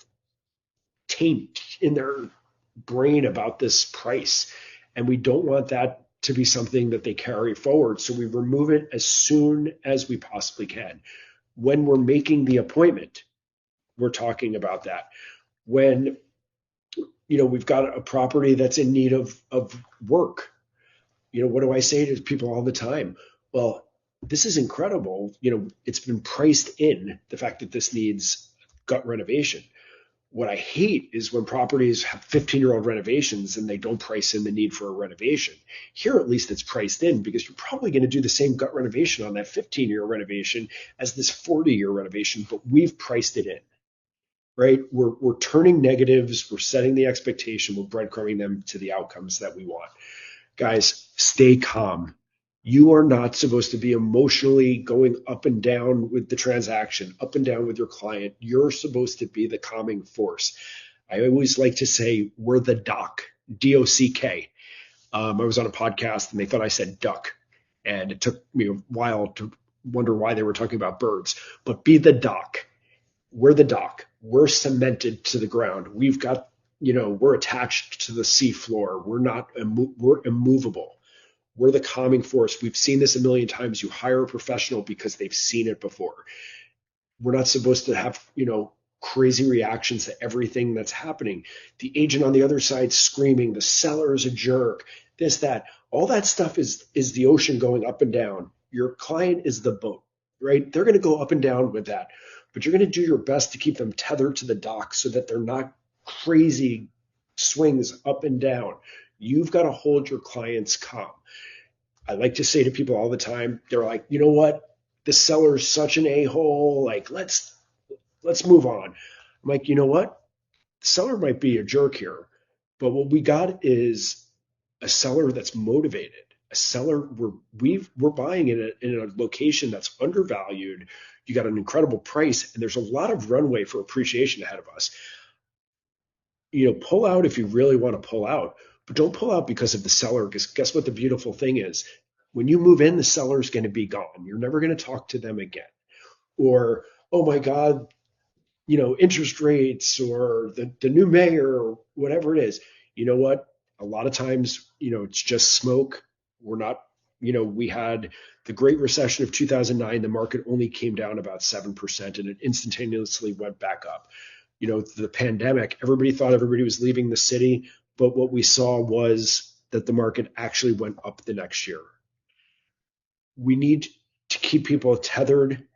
taint in their brain about this price. And we don't want that to be something that they carry forward. So we remove it as soon as we possibly can. When we're making the appointment, we're talking about that. When we've got a property that's in need of work, what do I say to people all the time? Well, this is incredible. It's been priced in, the fact that this needs gut renovation. What I hate is when properties have 15-year-old renovations and they don't price in the need for a renovation. Here, at least it's priced in, because you're probably going to do the same gut renovation on that 15-year renovation as this 40-year renovation, but we've priced it in, right? We're turning negatives, we're setting the expectation, we're breadcrumbing them to the outcomes that we want. Guys, stay calm. You are not supposed to be emotionally going up and down with the transaction, up and down with your client. You're supposed to be the calming force. I always like to say we're the doc, DOCK. I was on a podcast and they thought I said duck. And it took me a while to wonder why they were talking about birds. But be the doc. We're the dock. We're cemented to the ground. We've got, we're attached to the seafloor. We're immovable. We're the calming force. We've seen this a million times. You hire a professional because they've seen it before. We're not supposed to have, crazy reactions to everything that's happening. The agent on the other side screaming, the seller is a jerk, this, that, all that stuff is the ocean going up and down. Your client is the boat, right? They're going to go up and down with that, but you're going to do your best to keep them tethered to the dock so that they're not crazy swings up and down. You've got to hold your clients calm. I like to say to people all the time, they're like, you know what? The seller's such an a-hole. Like, let's move on. I'm like, you know what? The seller might be a jerk here, but what we got is a seller that's motivated. A seller we're buying in a location that's undervalued. You got an incredible price, and there's a lot of runway for appreciation ahead of us. Pull out if you really want to pull out, but don't pull out because of the seller. Because guess what the beautiful thing is? When you move in, the seller is going to be gone. You're never going to talk to them again. Or, oh my God, interest rates, or the new mayor, or whatever it is. You know what? A lot of times, it's just smoke. We're not, we had the Great Recession of 2009. The market only came down about 7% and it instantaneously went back up. The pandemic, everybody thought everybody was leaving the city, but what we saw was that the market actually went up the next year. We need to keep people tethered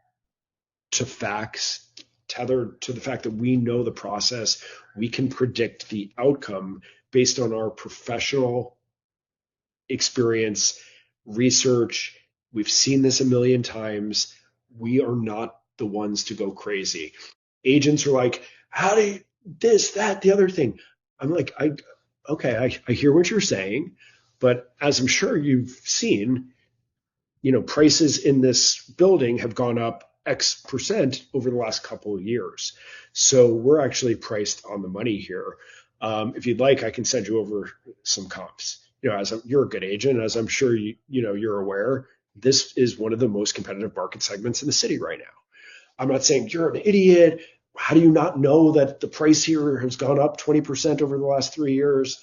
to facts, tethered to the fact that we know the process. We can predict the outcome based on our professional experience, research. We've seen this a million times. We are not the ones to go crazy. Agents are like, how do you, this, that, the other thing? I'm like, I hear what you're saying, but as I'm sure you've seen, prices in this building have gone up X% over the last couple of years. So we're actually priced on the money here. If you'd like, I can send you over some comps. You're a good agent, as I'm sure you're aware, this is one of the most competitive market segments in the city right now. I'm not saying you're an idiot. How do you not know that the price here has gone up 20% over the last 3 years?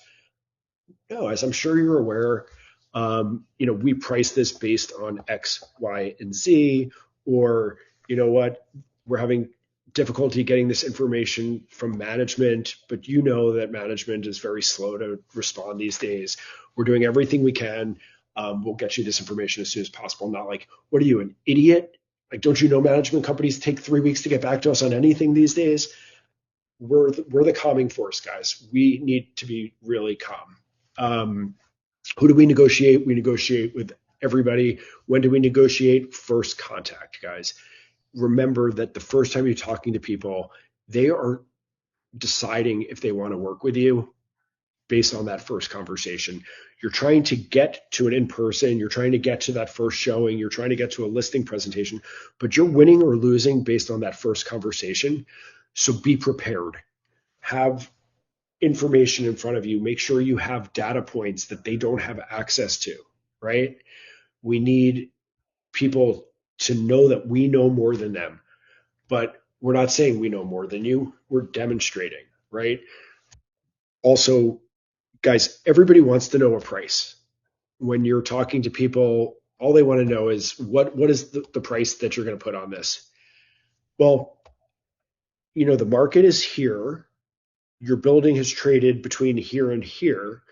No, as I'm sure you're aware, we price this based on X, Y, and Z, or you know what, we're having difficulty getting this information from management, but you know that management is very slow to respond these days. We're doing everything we can. We'll get you this information as soon as possible. Not like, what are you, an idiot? Like, don't you know management companies take 3 weeks to get back to us on anything these days? We're the calming force, guys. We need to be really calm. Um, who do we negotiate? We negotiate with everybody. When do we negotiate? First contact, guys. Remember that the first time you're talking to people, they are deciding if they want to work with you based on that first conversation. You're trying to get to an in-person, you're trying to get to that first showing, you're trying to get to a listing presentation, but you're winning or losing based on that first conversation. So be prepared. Have information in front of you. Make sure you have data points that they don't have access to, right? We need people to know that we know more than them, but we're not saying we know more than you. We're demonstrating, right? Also, guys, everybody wants to know a price. When you're talking to people, all they want to know is what is the price that you're going to put on this? Well, the market is here. Your building has traded between here and here.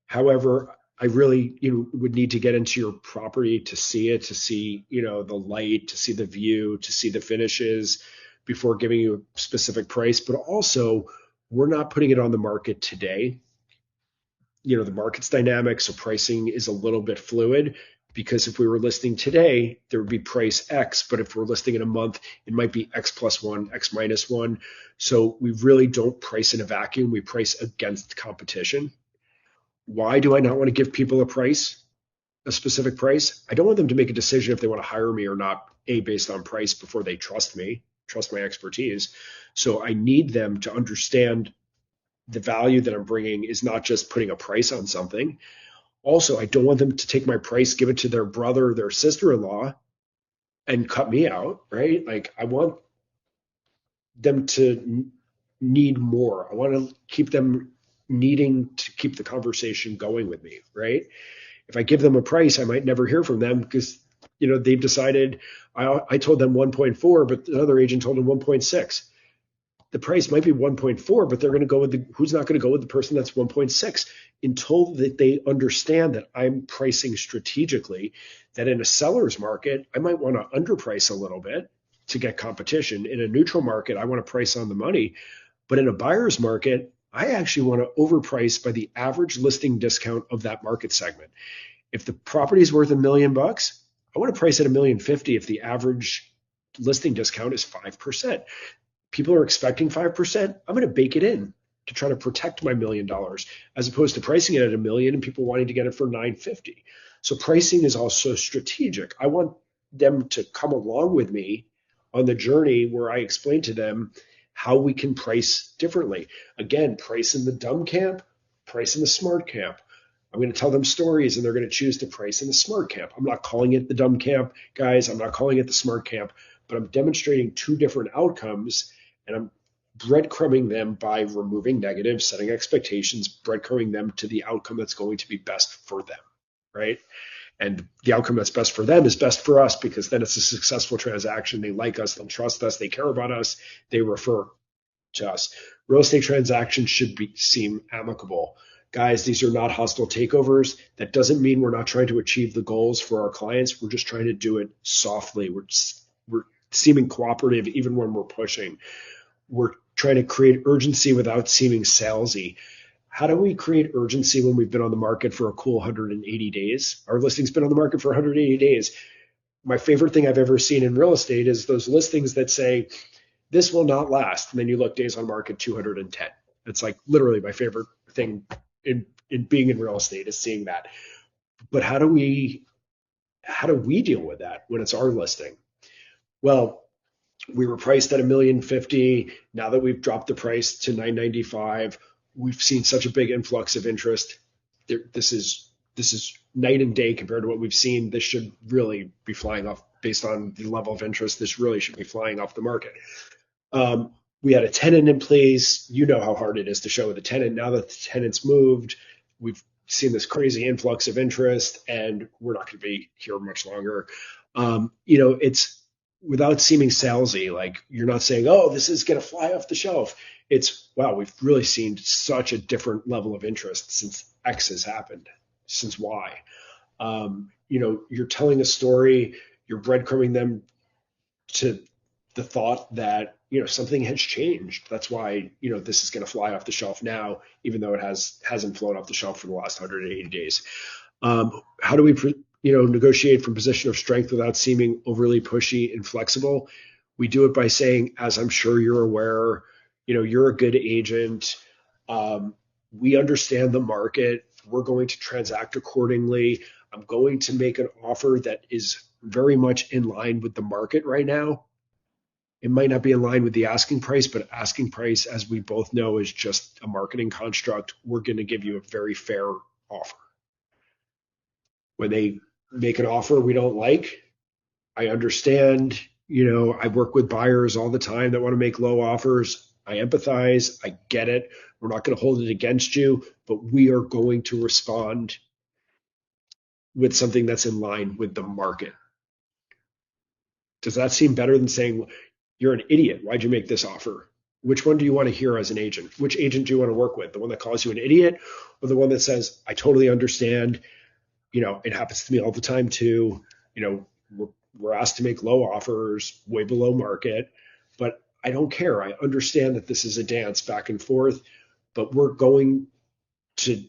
However, I really, would need to get into your property to see it, to see, the light, to see the view, to see the finishes before giving you a specific price. But also, we're not putting it on the market today. The market's dynamic, so pricing is a little bit fluid, because if we were listing today, there would be price X, but if we're listing in a month, it might be X plus one, X minus one. So we really don't price in a vacuum. We price against competition. Why do I not want to give people a specific price? I don't want them to make a decision if they want to hire me or not, based on price before they trust me, trust my expertise. So I need them to understand the value that I'm bringing is not just putting a price on something. Also, I don't want them to take my price, give it to their brother, their sister-in-law, and cut me out, right? Like, I want them to need more. I want to keep them needing to keep the conversation going with me, right? If I give them a price, I might never hear from them because, they've decided I told them 1.4, but another agent told them 1.6. The price might be 1.4, but they're going to go with who's not going to go with the person that's 1.6 until that they understand that I'm pricing strategically, that in a seller's market, I might want to underprice a little bit to get competition. In a neutral market, I want to price on the money. But in a buyer's market, I actually want to overprice by the average listing discount of that market segment. If the property is worth $1 million, I want to price at $1,050,000 if the average listing discount is 5%. People are expecting 5%. I'm going to bake it in to try to protect my $1 million, as opposed to pricing it at $1 million and people wanting to get it for $950,000. So pricing is also strategic. I want them to come along with me on the journey where I explain to them how we can price differently. Again, price in the dumb camp, price in the smart camp. I'm going to tell them stories and they're going to choose to price in the smart camp. I'm not calling it the dumb camp, guys. I'm not calling it the smart camp, but I'm demonstrating two different outcomes, and I'm breadcrumbing them by removing negatives, setting expectations, breadcrumbing them to the outcome that's going to be best for them, right? And the outcome that's best for them is best for us, because then it's a successful transaction. They like us, they'll trust us, they care about us, they refer to us. Real estate transactions should seem amicable. Guys, these are not hostile takeovers. That doesn't mean we're not trying to achieve the goals for our clients. We're just trying to do it softly. We're seeming cooperative even when we're pushing. We're trying to create urgency without seeming salesy. How do we create urgency when we've been on the market for a cool 180 days? Our listing's been on the market for 180 days. My favorite thing I've ever seen in real estate is those listings that say, this will not last. And then you look days on market 210. It's like literally my favorite thing in being in real estate is seeing that. But how do we deal with that when it's our listing? Well, we were priced at $1,050,000. Now that we've dropped the price to $995, we've seen such a big influx of interest. This is night and day compared to what we've seen. This should really be flying off based on the level of interest. This really should be flying off the market. We had a tenant in place. You know how hard it is to show with a tenant. Now that the tenant's moved, we've seen this crazy influx of interest, and we're not going to be here much longer. It's without seeming salesy, like you're not saying, oh, this is going to fly off the shelf. It's, wow, we've really seen such a different level of interest since X has happened, since Y. You're telling a story, you're breadcrumbing them to the thought that something has changed. That's why this is going to fly off the shelf now, even though it hasn't flown off the shelf for the last 180 days. How do we negotiate from a position of strength without seeming overly pushy and flexible? We do it by saying, as I'm sure you're aware, you're a good agent. We understand the market. We're going to transact accordingly. I'm going to make an offer that is very much in line with the market right now. It might not be in line with the asking price, but asking price, as we both know, is just a marketing construct. We're going to give you a very fair offer. When they make an offer we don't like, I understand. I work with buyers all the time that want to make low offers. I empathize. I get it. We're not going to hold it against you, but we are going to respond with something that's in line with the market. Does that seem better than saying, you're an idiot, why'd you make this offer? Which one do you want to hear as an agent? Which agent do you want to work with? The one that calls you an idiot, or the one that says, I totally understand, it happens to me all the time too. We're asked to make low offers way below market, but I don't care. I understand that this is a dance back and forth, but we're going to,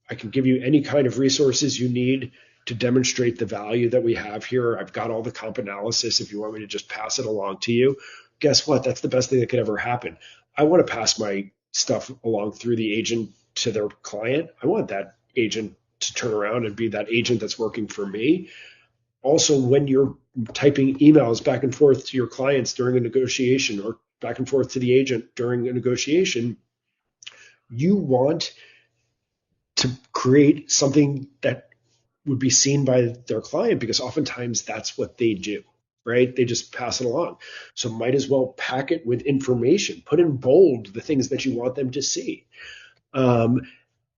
I can give you any kind of resources you need to demonstrate the value that we have here. I've got all the comp analysis if you want me to just pass it along to you. Guess what? That's the best thing that could ever happen. I want to pass my stuff along through the agent to their client. I want that agent to turn around and be that agent that's working for me. Also, when you're typing emails back and forth to your clients during a negotiation or back and forth to the agent during a negotiation, you want to create something that would be seen by their client, because oftentimes that's what they do, right? They just pass it along. So might as well pack it with information, put in bold the things that you want them to see.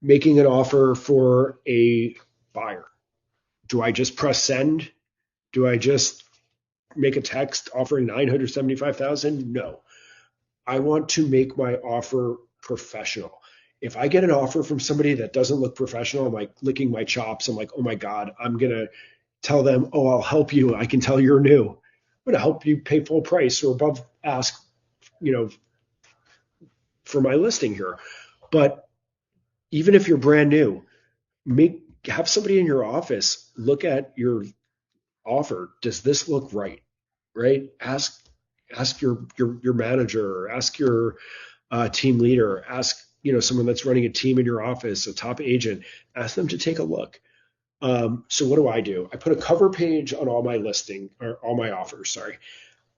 Making an offer for a buyer. Do I just press send? Do I just make a text offering $975,000? No. I want to make my offer professional. If I get an offer from somebody that doesn't look professional, I'm like licking my chops. I'm like, oh my God, I'm going to tell them, oh, I'll help you. I can tell you're new. I'm going to help you pay full price or above ask, for my listing here. But even if you're brand new, have somebody in your office look at your offer. Does this look right? Right? Ask your manager, ask your team leader, ask someone that's running a team in your office, a top agent. Ask them to take a look. So what do? I put a cover page on all my all my offers, sorry.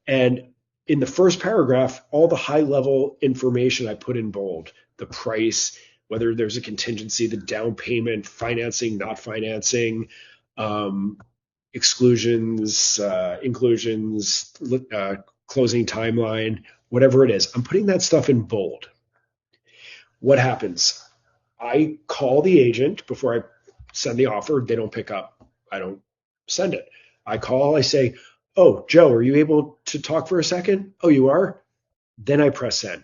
And in the first paragraph, all the high level information I put in bold: the price, whether there's a contingency, the down payment, financing, not financing, exclusions, inclusions, closing timeline, whatever it is. I'm putting that stuff in bold. What happens? I call the agent before I send the offer. They don't pick up. I don't send it. I call, I say, oh, Joe, are you able to talk for a second? Oh, you are? Then I press send.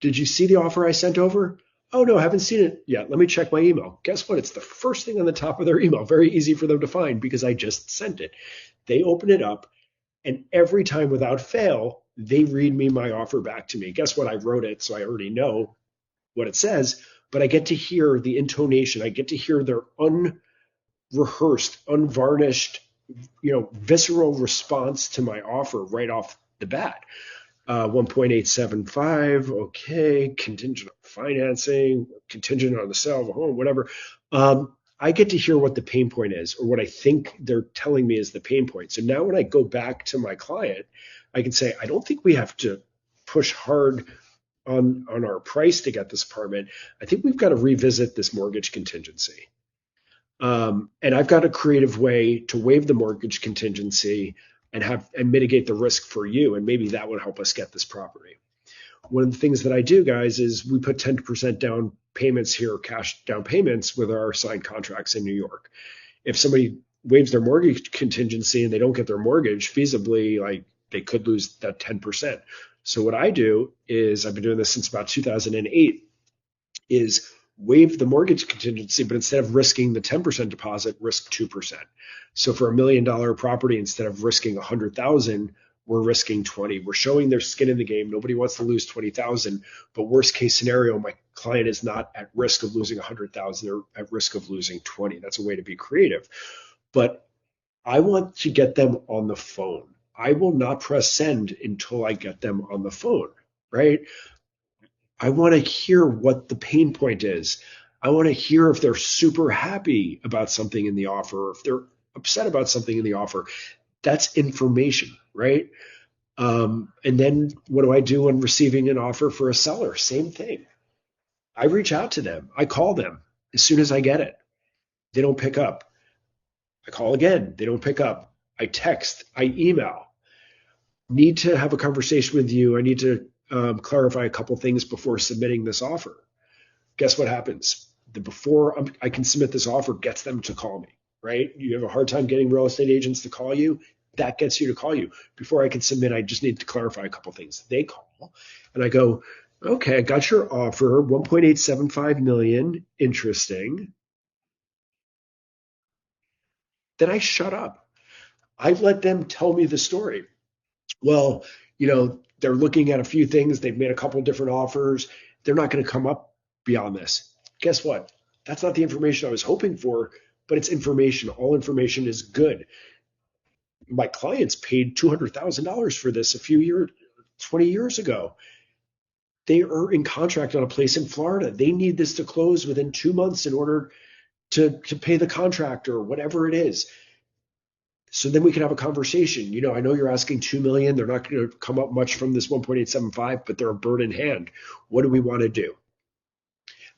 Did you see the offer I sent over? Oh, no, I haven't seen it yet. Let me check my email. Guess what? It's the first thing on the top of their email. Very easy for them to find because I just sent it. They open it up, and every time without fail, they read me my offer back to me. Guess what? I wrote it, so I already know what it says, but I get to hear the intonation. I get to hear their unrehearsed, unvarnished, visceral response to my offer right off the bat. 1.875, okay, contingent on financing, contingent on the sale of a home, whatever. I get to hear what the pain point is, or what I think they're telling me is the pain point. So now when I go back to my client, I can say, I don't think we have to push hard on our price to get this apartment, I think we've got to revisit this mortgage contingency. And I've got a creative way to waive the mortgage contingency and mitigate the risk for you. And maybe that would help us get this property. One of the things that I do, guys, is we put 10% down payments here, cash down payments with our signed contracts in New York. If somebody waives their mortgage contingency and they don't get their mortgage feasibly, like they could lose that 10%. So what I do is, I've been doing this since about 2008, is waive the mortgage contingency, but instead of risking the 10% deposit, risk 2%. So for $1 million property, instead of risking 100,000, we're risking 20. We're showing their skin in the game. Nobody wants to lose 20,000, but worst case scenario, my client is not at risk of losing 100,000. They're at risk of losing 20. That's a way to be creative. But I want to get them on the phone. I will not press send until I get them on the phone, right? I want to hear what the pain point is. I want to hear if they're super happy about something in the offer, or if they're upset about something in the offer. That's information, right? And then what do I do when receiving an offer for a seller? Same thing. I reach out to them. I call them as soon as I get it. They don't pick up. I call again. They don't pick up. I text. I email. Need to have a conversation with you. I need to clarify a couple things before submitting this offer. Guess what happens? Before I can submit this offer gets them to call me, right? You have a hard time getting real estate agents to call you. That gets you to call you. Before I can submit, I just need to clarify a couple things. They call and I go, okay, I got your offer, 1.875 million. Interesting. Then I shut up. I let them tell me the story. Well, they're looking at a few things. They've made a couple different offers. They're not going to come up beyond this. Guess what? That's not the information I was hoping for, but it's information. All information is good. My clients paid $200,000 for this 20 years ago. They are in contract on a place in Florida. They need this to close within 2 months in order to pay the contractor, whatever it is. So then we can have a conversation. I know you're asking 2 million. They're not going to come up much from this 1.875, but they're a bird in hand. What do we want to do?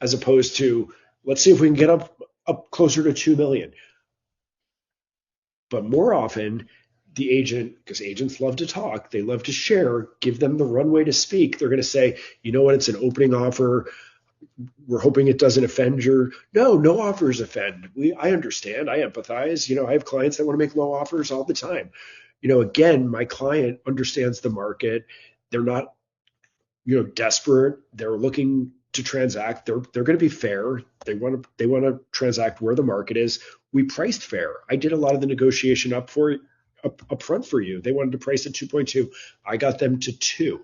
As opposed to, let's see if we can get up closer to 2 million. But more often, the agent, because agents love to talk, they love to share, give them the runway to speak. They're going to say, you know what, it's an opening offer. We're hoping it doesn't offend your. No offers offend. I understand. I empathize. I have clients that want to make low offers all the time. Again, my client understands the market. They're not, desperate. They're looking to transact. They're going to be fair. They want to transact where the market is. We priced fair. I did a lot of the negotiation up front for you. They wanted to price at 2.2. I got them to 2.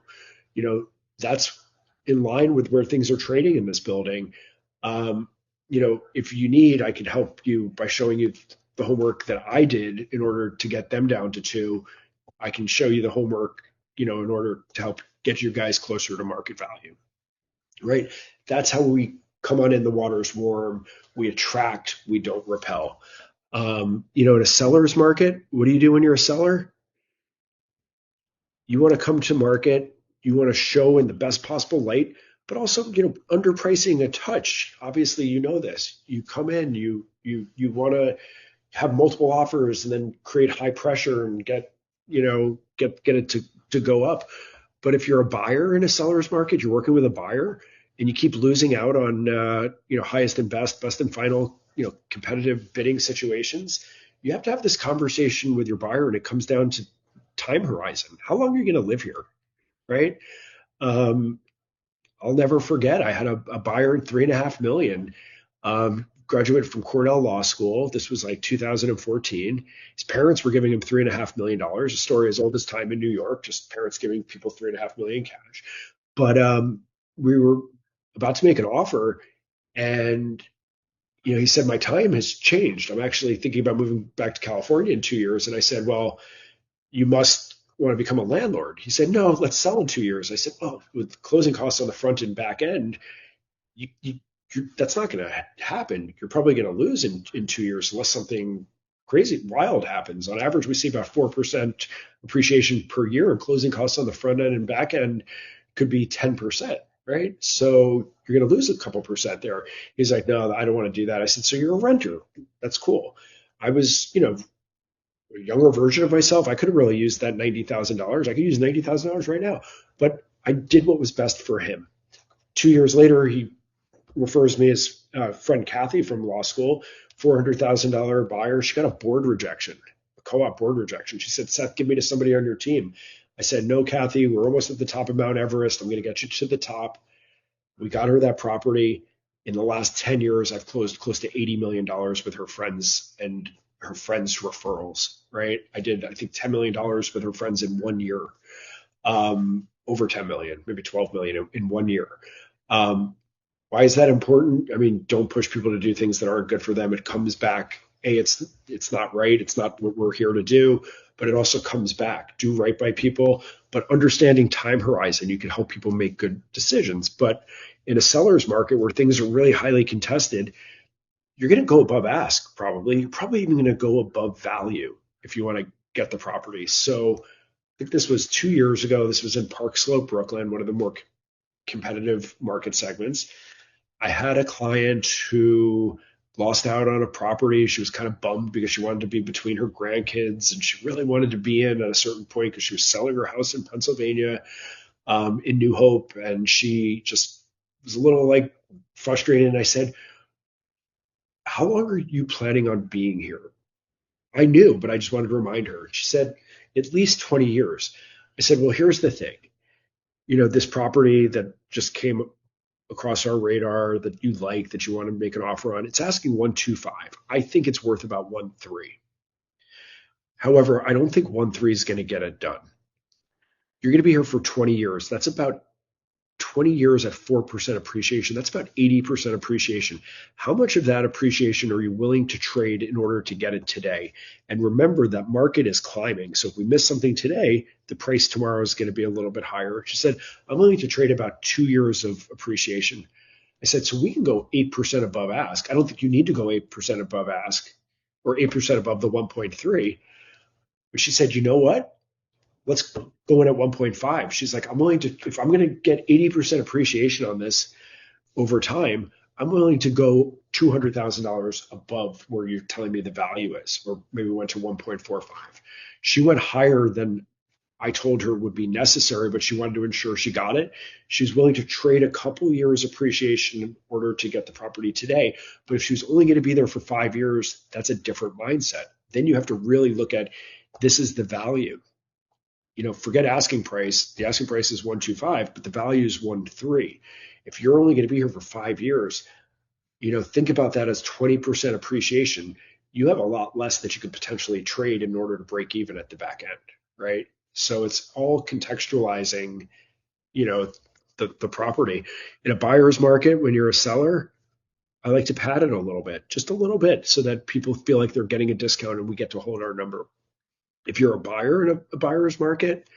That's in line with where things are trading in this building. If you need, I can help you by showing you the homework that I did in order to get them down to 2. I can show you the homework, in order to help get you guys closer to market value, right? That's how we come on in. The water's warm. We attract, we don't repel. In a seller's market, what do you do when you're a seller? You want to come to market. You want to show in the best possible light, but also, underpricing a touch. Obviously, this. You come in, you want to have multiple offers and then create high pressure and get it to go up. But if you're a buyer in a seller's market, you're working with a buyer and you keep losing out on, highest and best and final, competitive bidding situations. You have to have this conversation with your buyer, and it comes down to time horizon. How long are you going to live here? Right. I'll never forget. I had a buyer in 3.5 million, graduated from Cornell Law School. This was like 2014. His parents were giving him $3.5 million. A story as old as time in New York, just parents giving people 3.5 million cash. But we were about to make an offer, and he said, my time has changed. I'm actually thinking about moving back to California in 2 years. And I said, well, you must want to become a landlord. He said, no, let's sell in 2 years. I said, well, with closing costs on the front and back end, that's not going to happen. You're probably going to lose in 2 years unless something crazy, wild happens. On average, we see about 4% appreciation per year, and closing costs on the front end and back end could be 10%. right? So you're going to lose a couple percent there. He's like, no, I don't want to do that. I said, so you're a renter. That's cool. I was, a younger version of myself. I could have really used that $90,000. I could use $90,000 right now, but I did what was best for him. 2 years later, he refers me his friend Kathy from law school, $400,000 buyer. She got a board rejection, a co-op board rejection. She said, Seth, give me to somebody on your team. I said, no, Kathy, we're almost at the top of Mount Everest. I'm going to get you to the top. We got her that property. In the last 10 years, I've closed close to $80 million with her friends and her friends' referrals, right? I did, I think, $10 million with her friends in 1 year, over 10 million, maybe 12 million in 1 year. Why is that important? I mean, don't push people to do things that aren't good for them. It comes back. It's not right. It's not what we're here to do, but it also comes back. Do right by people, but understanding time horizon, you can help people make good decisions. But in a seller's market where things are really highly contested, you're going to go above ask probably. You're probably even going to go above value if you want to get the property. So I think this was 2 years ago. This was in Park Slope, Brooklyn, one of the more competitive market segments. I had a client who lost out on a property. She was kind of bummed because she wanted to be between her grandkids and she really wanted to be in at a certain point because she was selling her house in Pennsylvania, in New Hope. And she just was a little like frustrated. And I said, how long are you planning on being here? I knew, but I just wanted to remind her. She said, at least 20 years. I said, well, here's the thing. This property that just came across our radar that you like, that you want to make an offer on, it's asking 125. I think it's worth about 1.3. However, I don't think 1.3 is going to get it done. You're going to be here for 20 years. That's about 20 years at 4% appreciation. That's about 80% appreciation. How much of that appreciation are you willing to trade in order to get it today? And remember that market is climbing. So if we miss something today, the price tomorrow is going to be a little bit higher. She said, I'm willing to trade about 2 years of appreciation. I said, so we can go 8% above ask. I don't think you need to go 8% above ask or 8% above the 1.3. But she said, you know what? Let's go in at 1.5. She's like, I'm willing to, if I'm going to get 80% appreciation on this over time, I'm willing to go $200,000 above where you're telling me the value is, or maybe went to 1.45. She went higher than I told her would be necessary, but she wanted to ensure she got it. She's willing to trade a couple years appreciation in order to get the property today. But if she was only going to be there for 5 years, that's a different mindset. Then you have to really look at, this is the value. Forget asking price. The asking price is 125, but the value is 1.3. If you're only going to be here for 5 years, think about that as 20% appreciation. You have a lot less that you could potentially trade in order to break even at the back end, right? So it's all contextualizing, the property. In a buyer's market, when you're a seller, I like to pad it a little bit, just a little bit, so that people feel like they're getting a discount and we get to hold our number. If you're a buyer in a buyer's market,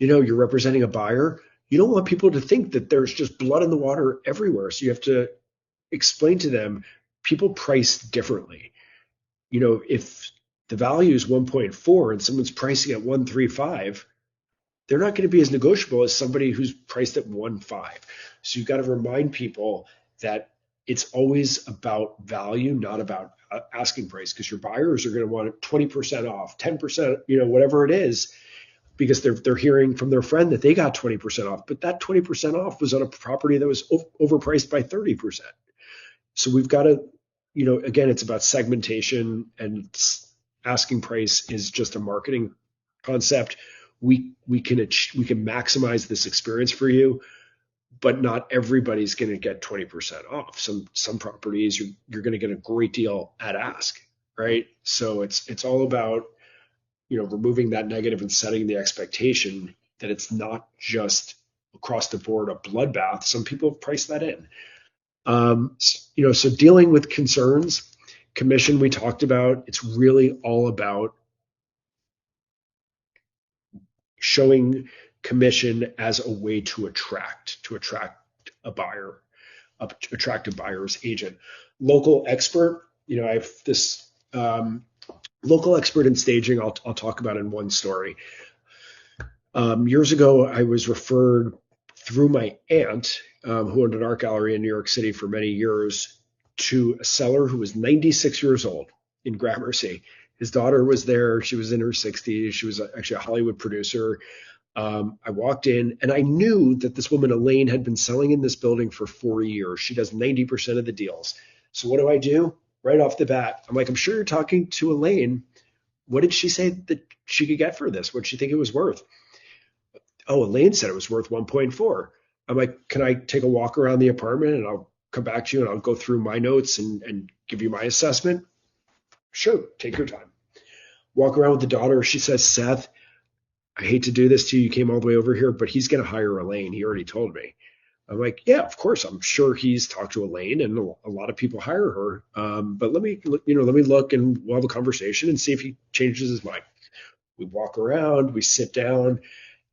you're representing a buyer. You don't want people to think that there's just blood in the water everywhere. So you have to explain to them, people price differently. If the value is 1.4 and someone's pricing at 135, they're not going to be as negotiable as somebody who's priced at 1.5. So you've got to remind people that it's always about value, not about asking price, because your buyers are going to want 20% off, 10%, whatever it is, because they're hearing from their friend that they got 20% off, but that 20% off was on a property that was overpriced by 30%. So we've got to, again, it's about segmentation, and asking price is just a marketing concept. We can maximize this experience for you, but not everybody's going to get 20% off. Some properties you're going to get a great deal at ask, right? So it's all about, removing that negative and setting the expectation that it's not just across the board a bloodbath. Some people have priced that in. So dealing with concerns, commission we talked about, it's really all about showing commission as a way to attract a buyer, attract a buyer's agent. Local expert, I have this local expert in staging I'll talk about in one story. Years ago, I was referred through my aunt, who owned an art gallery in New York City for many years, to a seller who was 96 years old in Gramercy. His daughter was there. She was in her 60s. She was actually a Hollywood producer. I walked in and I knew that this woman, Elaine, had been selling in this building for 4 years. She does 90% of the deals. So what do I do? Right off the bat, I'm like, I'm sure you're talking to Elaine. What did she say that she could get for this? What did she think it was worth? Oh, Elaine said it was worth 1.4. I'm like, can I take a walk around the apartment and I'll come back to you and I'll go through my notes and give you my assessment? Sure, take your time. Walk around with the daughter. She says, Seth, I hate to do this to you. You came all the way over here, but he's going to hire Elaine. He already told me. I'm like, yeah, of course. I'm sure he's talked to Elaine, and a lot of people hire her. But let me look, and we'll have a conversation and see if he changes his mind. We walk around, we sit down,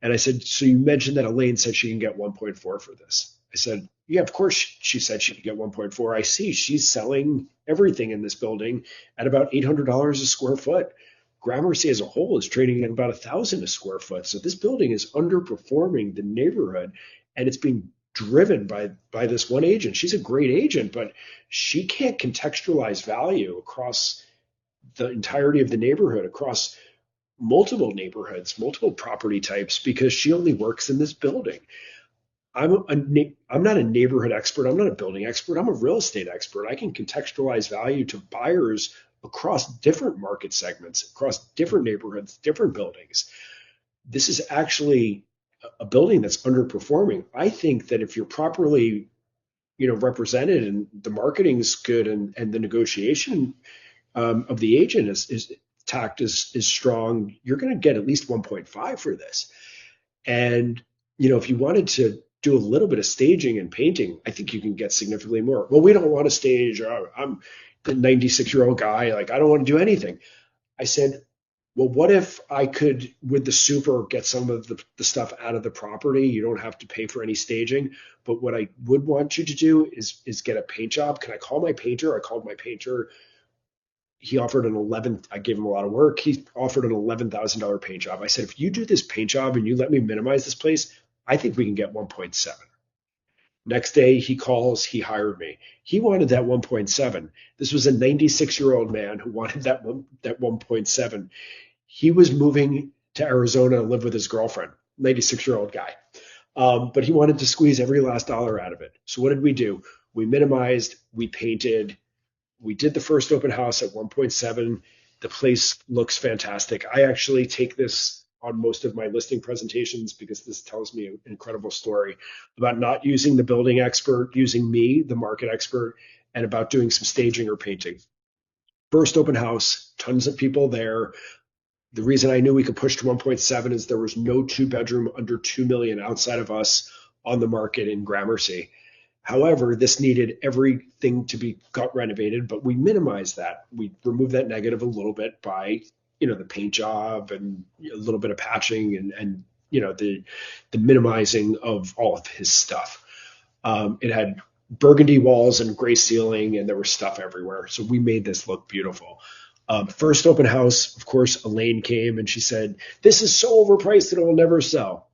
and I said, so you mentioned that Elaine said she can get 1.4 for this. I said, yeah, of course she said she could get 1.4. I see she's selling everything in this building at about $800 a square foot. Gramercy as a whole is trading at about 1,000 a square foot. So this building is underperforming the neighborhood, and it's being driven by this one agent. She's a great agent, but she can't contextualize value across the entirety of the neighborhood, across multiple neighborhoods, multiple property types, because she only works in this building. I'm not a neighborhood expert. I'm not a building expert. I'm a real estate expert. I can contextualize value to buyers across different market segments, across different neighborhoods, different buildings. This is actually a building that's underperforming. I think that if you're properly, represented and the marketing is good and the negotiation of the agent is tact is strong, you're going to get at least 1.5 for this. And, if you wanted to do a little bit of staging and painting, I think you can get significantly more. Well, we don't want to stage. I'm the 96-year-old guy. Like, I don't want to do anything. I said, well, what if I could, with the super, get some of the stuff out of the property? You don't have to pay for any staging. But what I would want you to do is get a paint job. Can I call my painter? I called my painter. He offered I gave him a lot of work. He offered an $11,000 paint job. I said, if you do this paint job and you let me minimize this place, I think we can get 1.7. Next day he calls, he hired me. He wanted that 1.7. This was a 96-year-old man who wanted that 1.7. He was moving to Arizona to live with his girlfriend, 96-year-old guy. But he wanted to squeeze every last dollar out of it. So what did we do? We minimized, we painted, we did the first open house at 1.7. The place looks fantastic. I actually take this on most of my listing presentations because this tells me an incredible story about not using the building expert, using me, the market expert, and about doing some staging or painting. First open house, tons of people there. The reason I knew we could push to 1.7 is there was no 2-bedroom under 2 million outside of us on the market in Gramercy. However, this needed everything to be gut renovated, but we minimized that. We removed that negative a little bit by, the paint job and a little bit of patching and the minimizing of all of his stuff. It had burgundy walls and gray ceiling, and there was stuff everywhere. So we made this look beautiful. First open house, of course, Elaine came and she said, "This is so overpriced that it will never sell."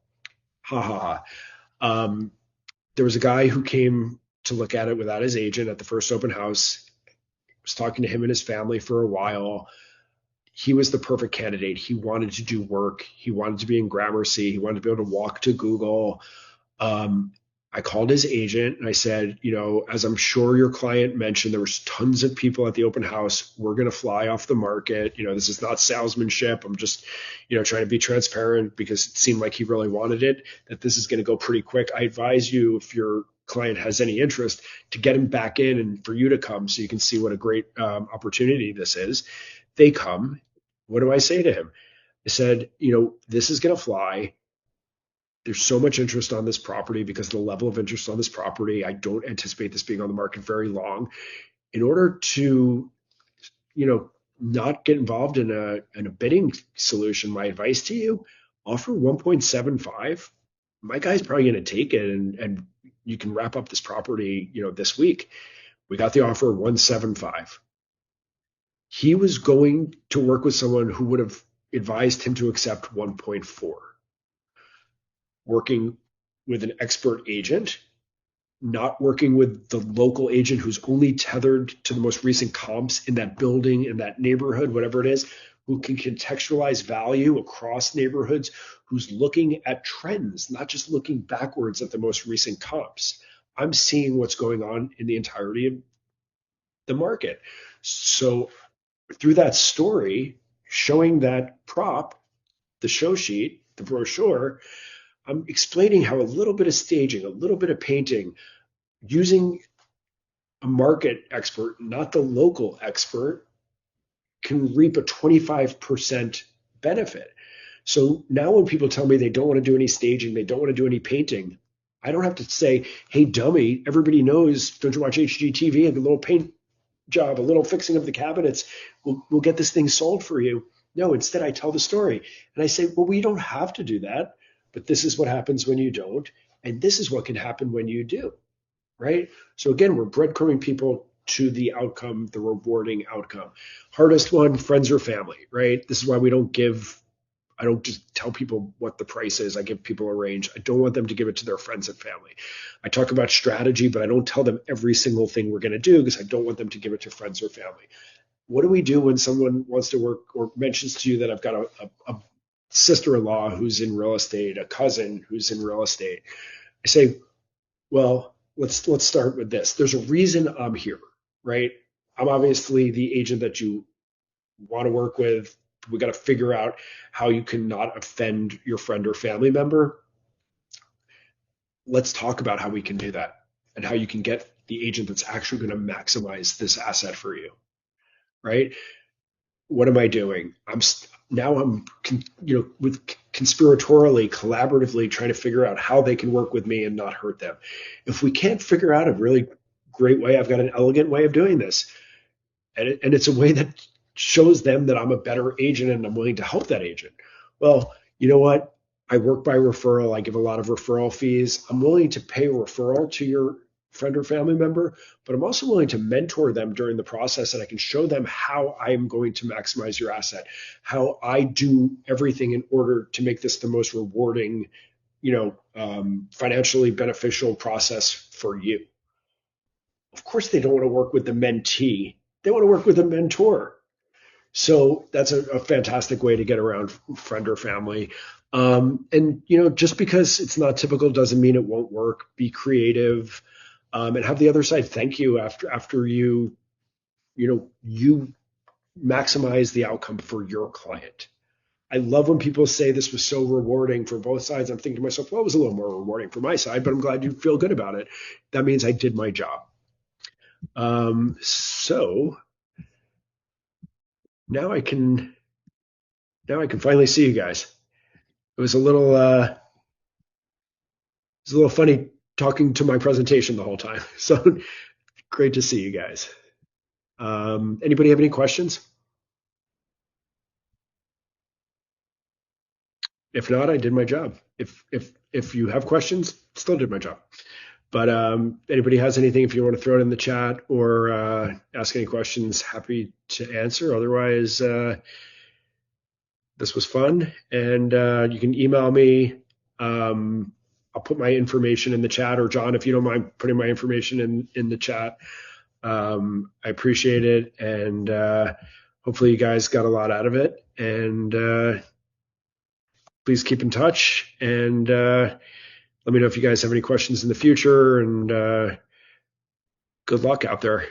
Ha ha ha. There was a guy who came to look at it without his agent at the first open house. I was talking to him and his family for a while. He was the perfect candidate. He wanted to do work. He wanted to be in Gramercy. He wanted to be able to walk to Google. I called his agent and I said, as I'm sure your client mentioned, there was tons of people at the open house. We're going to fly off the market. This is not salesmanship. I'm just, trying to be transparent because it seemed like he really wanted it, that this is going to go pretty quick. I advise you, if your client has any interest, to get him back in and for you to come so you can see what a great opportunity this is. They come. What do I say to him? I said, this is going to fly. There's so much interest on this property because of the level of interest on this property. I don't anticipate this being on the market very long. In order to, not get involved in a bidding solution, my advice to you, offer 1.75. My guy's probably going to take it and you can wrap up this property, this week. We got the offer 175. He was going to work with someone who would have advised him to accept 1.4. Working with an expert agent, not working with the local agent who's only tethered to the most recent comps in that building, in that neighborhood, whatever it is, who can contextualize value across neighborhoods, who's looking at trends, not just looking backwards at the most recent comps. I'm seeing what's going on in the entirety of the market. So through that story, showing that prop, the show sheet, the brochure, I'm explaining how a little bit of staging, a little bit of painting, using a market expert, not the local expert, can reap a 25% benefit. So now when people tell me they don't want to do any staging, they don't want to do any painting, I don't have to say, hey, dummy, everybody knows, don't you watch HGTV, and a little paint job, a little fixing of the cabinets, we'll get this thing sold for you. No, instead I tell the story. And I say, well, we don't have to do that, but this is what happens when you don't. And this is what can happen when you do, right? So again, we're breadcrumbing people to the outcome, the rewarding outcome. Hardest one, friends or family, right? This is why I don't just tell people what the price is. I give people a range. I don't want them to give it to their friends and family. I talk about strategy, but I don't tell them every single thing we're going to do because I don't want them to give it to friends or family. What do we do when someone wants to work or mentions to you that I've got a sister-in-law who's in real estate, a cousin who's in real estate? I say, well, let's start with this. There's a reason I'm here, right? I'm obviously the agent that you want to work with. We got to figure out how you can not offend your friend or family member. Let's talk about how we can do that and how you can get the agent that's actually going to maximize this asset for you, right? What am I doing? I'm with conspiratorially, collaboratively trying to figure out how they can work with me and not hurt them. If we can't figure out a really great way, I've got an elegant way of doing this, and it's a way that shows them that I'm a better agent and I'm willing to help that agent. Well, you know what? I work by referral. I give a lot of referral fees. I'm willing to pay a referral to your friend or family member, but I'm also willing to mentor them during the process, and I can show them how I'm going to maximize your asset, how I do everything in order to make this the most rewarding, financially beneficial process for you. Of course, they don't want to work with the mentee. They want to work with a mentor. So that's a fantastic way to get around friend or family. And just because it's not typical doesn't mean it won't work. Be creative, and have the other side thank you after you maximize the outcome for your client. I love when people say this was so rewarding for both sides. I'm thinking to myself, well, it was a little more rewarding for my side, but I'm glad you feel good about it. That means I did my job. So now I can finally see you guys. It was a little funny talking to my presentation the whole time. So great to see you guys. Anybody have any questions? If not, I did my job. If you have questions, still did my job. But anybody has anything, if you want to throw it in the chat or ask any questions, happy to answer. Otherwise, this was fun, and you can email me. I'll put my information in the chat, or John, if you don't mind putting my information in the chat. I appreciate it, and hopefully you guys got a lot out of it. And please keep in touch, and let me know if you guys have any questions in the future. And good luck out there.